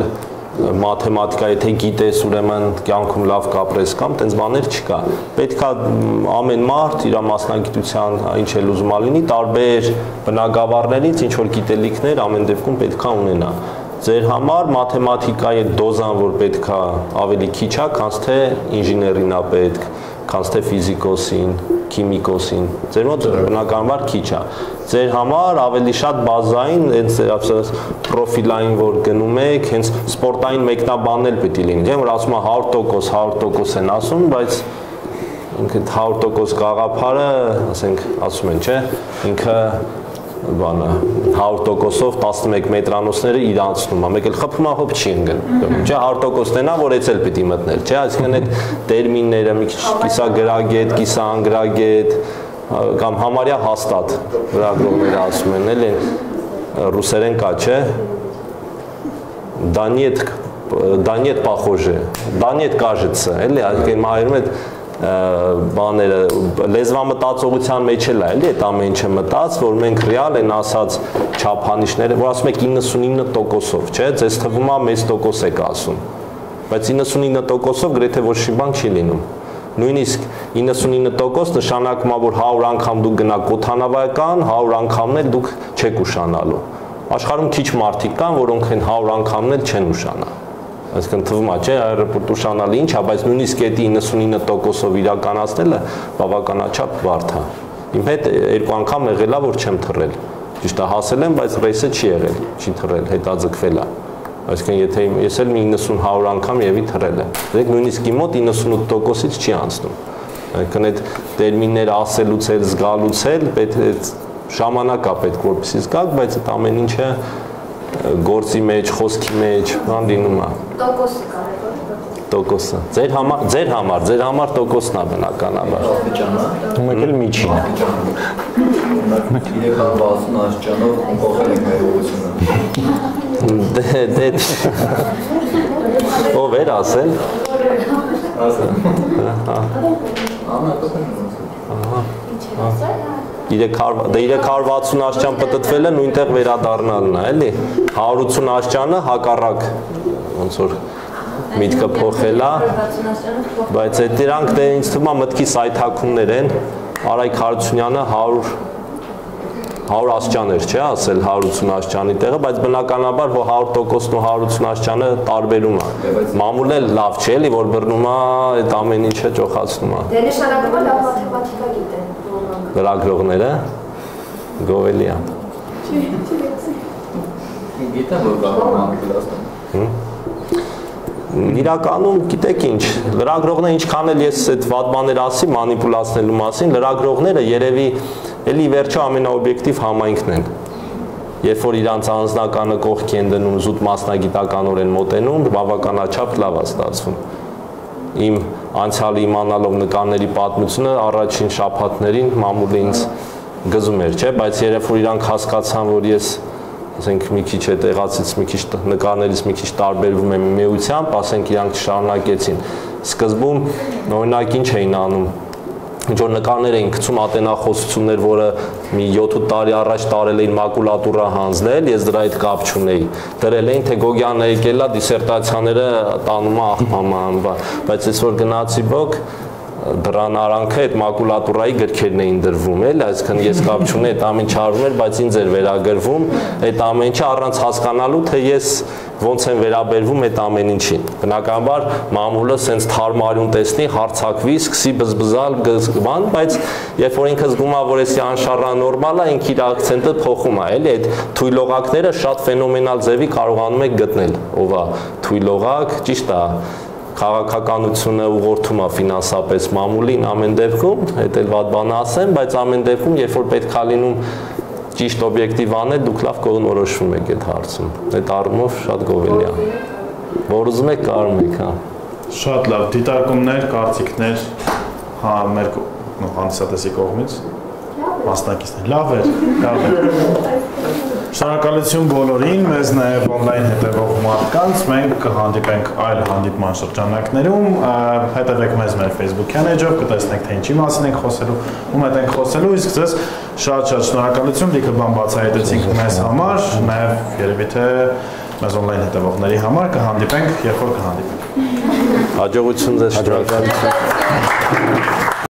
մաթեմատիկա, եթե գիտես, ուրեմն կյանքում լավ կապրես կամ տենց բաներ չկա։ Պետք է ամեն մարդ իր մասնագիտության ինչ էլ ուզում լինի, տարբեր բնագավառներից ինչ որ գիտելիքներ ամեն դեպքում պետք է ունենա։ Ձեր համար մաթեմատիկայի դոզան, որ պետք է ավելի քիչ է, քան թե ինժեներին է պետք, քան թե ֆիզիկոսին, քիմիկոսին։ Ձեր մոտ բնականաբար քիչ է։ Ձեր համար ավելի շատ բազային, հենց պրոֆիլային որ գնում եք, հենց սպորտային մեկնաբանն էլ պետք է լինի, չէ՞, որ ասում է 100% են ասում, բայց ինքը 100% գաղափարը, ասենք, ասում են, չէ՞, ինքը բանը 100%-ով 11 մետրանոցները իրանցնում է, մեկ էլ խփում է հոբ չի ընկնում, չէ, 100% տենա, որ էցել պիտի մտնել, չէ, այսինքն այդ տերմինները մի քիչ կիսագրագետ, կիսաանգրագետ կամ համարյա հաստատ լրագրողները ասում են, էլի ռուսերեն կա, չէ, да нет похоже, да нет кажется, էլի, այսինքն մայրում է բաները լեզվամտածողության մեջ էլ է, էլի, այդ ամեն ինչը մտած, որ մենք ռեալ են ասած չափանիշները, որ ասում եք 99%-ով, չէ, ձեզ թվում է մեծ տոկոս եք ասում, բայց 99%-ով գրեթե ոչ մի բան չի լինում։ Նույնիսկ 99% նշանակում է, որ 100 անգամ դուք գնաք օդանավական, 100 անգամն էլ դուք չեք ուշանալու։ Աշխարհում քիչ մարդիկ կան, որոնք են 100 անգամն էլ չեն ուշանա։ Այսինքն թվում է, չէ, аэропորտ ուշանալի ինչ է, բայց նույնիսկ այդ 99%-ով իրականացնելը բավականաչափ բարդ է։ Իմ հետ 2 անգամ եղել է, որ չեմ թռել։ Ճիշտ է, հասել եմ, բայց ռեյսը չի եղել, չի թռել, հետաձգվել է։ Այսինքն եթե ես էլ 90-100 անգամ եւի թռել եմ։ Դեք նույնիսկ իմ մոտ 98%-ից չի անցնում։ Այսինքն այդ տերմինները ասելուց էլ, զգալուց էլ պետք ժամանակ է պետք որպեսզի զգաք, բայց այդ ամեն ինչը գործի մեջ, խոսքի մեջ, բան լինում է։ Տոկոսը կարևոր։ Տոկոսը։ Ձեր համար տոկոսն է բնականաբար։ Ու մեկ էլ միջինը։ 360 աստիճանով փոխել եք մեր ուղղությունը։ Դե ով էր ասել։ Ահա։ 360 աստիճան պտտվելը նույնտեղ վերադառնալն է, էլի։ 180 աստիճանը հակառակ ոնց որ միտքը փոխելա, բայց այդ դրանք դե ինձ թվում է մտքի սայթակումներ են։ Արայք Հարությունյանը 100 աստիճան էր, չէ, ասել 180 աստիճանի տեղը, բայց բնականաբար 100%-ն ու 180 աստիճանը տարբերում է։ Մամուլն էլ լավ չէ, էլի, որ բռնում է, այդ ամեն ինչը ճոխացնում է։ Դե նշանակում է լավ մաթեմատիկա գիտեն։ Լրագրողները գովելի է։ Գիտեմ, որ կարող մանիպուլացնել։ Իրականում գիտեք ինչ, լրագրողները ինչքան էլ ես այդ վատ բաներ ասի մանիպուլացնելու մասին, լրագրողները երևի էլի վերջը ամենաօբյեկտիվ համայնքն են։ Երբ որ իրանց անձնականը կողքի են դնում, զուտ մասնագիտականորեն մոտենում, բավականաչափ լավ է ստացվում։ Իմ անցյալի իմանալով նկարների պատմությունը առաջին շաբաթներին մամուլը ինձ գզում էր, չէ, բայց երբ որ իրանք հասկացան, որ ես ասենք մի քիչ է տեղացից մի քիչ նկարներից մի քիչ տարբերվում եմ միությամբ, ասենք իրանք շարունակեցին։ Սկզբում օրինակ ինչ էին անում, ինչ որ նկարներ էին գցում ատենախոսություններ, որը մի 7-8 տարի առաջ տարել էին մակուլատուրա հանձնել, ես դրա հետ կապ չունեի։ Դրել էին, թե Գոգյանը եկել է դիսերտացիաները տանում է աղմամա, բայց ես որ գնացի բոք դրան արանքը այդ մակուլատուրայի գրքերն էին դրվում, էլ, այսինքն ես կապ չունեի, այդ ամեն ինչ արվում էր, բայց ինձ էր վերագրվում, այդ ամեն ինչը առանց հասկանալու, թե ես ոնց եմ վերաբերվում այդ ամեն ինչին։ Բնականաբար մամուլը սենց թարմարյուն տեսնի, հարցակվի, սկսի բզբզալ, գզգման, բայց երբ որ ինքը զգում է, որ էսի անշարժան նորմալ է, ինքը իր ակցենտը փոխում է, էլի, այդ թույլողակները շատ ֆենոմենալ ձևի կարողանում եք գտնել, ով է թույլողակ, ճիշտ է։ Քաղաքականությունը ուղղորդում է ֆինանսապես մամուլին ամեն դեպքում, այդ էլ վատ բան ասեմ, բայց ամեն դեպքում, երբ որ պետք է լինում ճիշտ օբյեկտիվ անել, դուք լավ կողնորոշվում եք այդ հարցում։ Այդ առումով շատ գովելի է։ Որ ուզում եք, կարում եք, հա։ Շատ լավ, դիտարկումներ, կարծիքներ, հա, մեր հանդիսատեսի կողմից, մասնակիցներ։ Լավ էր, լավ էր։ Շնորհակալություն բոլորին, մեզ նաև on-line հետևող մարդկանց, մենք կհանդիպենք այլ հանդիպման շրջանակներում, հետևեք մեզ մեր Facebook-յան էջով, կտեսնեք թե ինչի մասին ենք խոսելու, ում հետ ենք խոսելու, իսկ ձեզ շատ շնորհակալություն, լիքը բան բացահայտեցինք մեզ համար, նաև երևի թե մեզ on-line հետևողների համար կհանդիպենք, երբ որ կհանդիպենք։ Հաջողություն ձեզ, շնորհակալություն։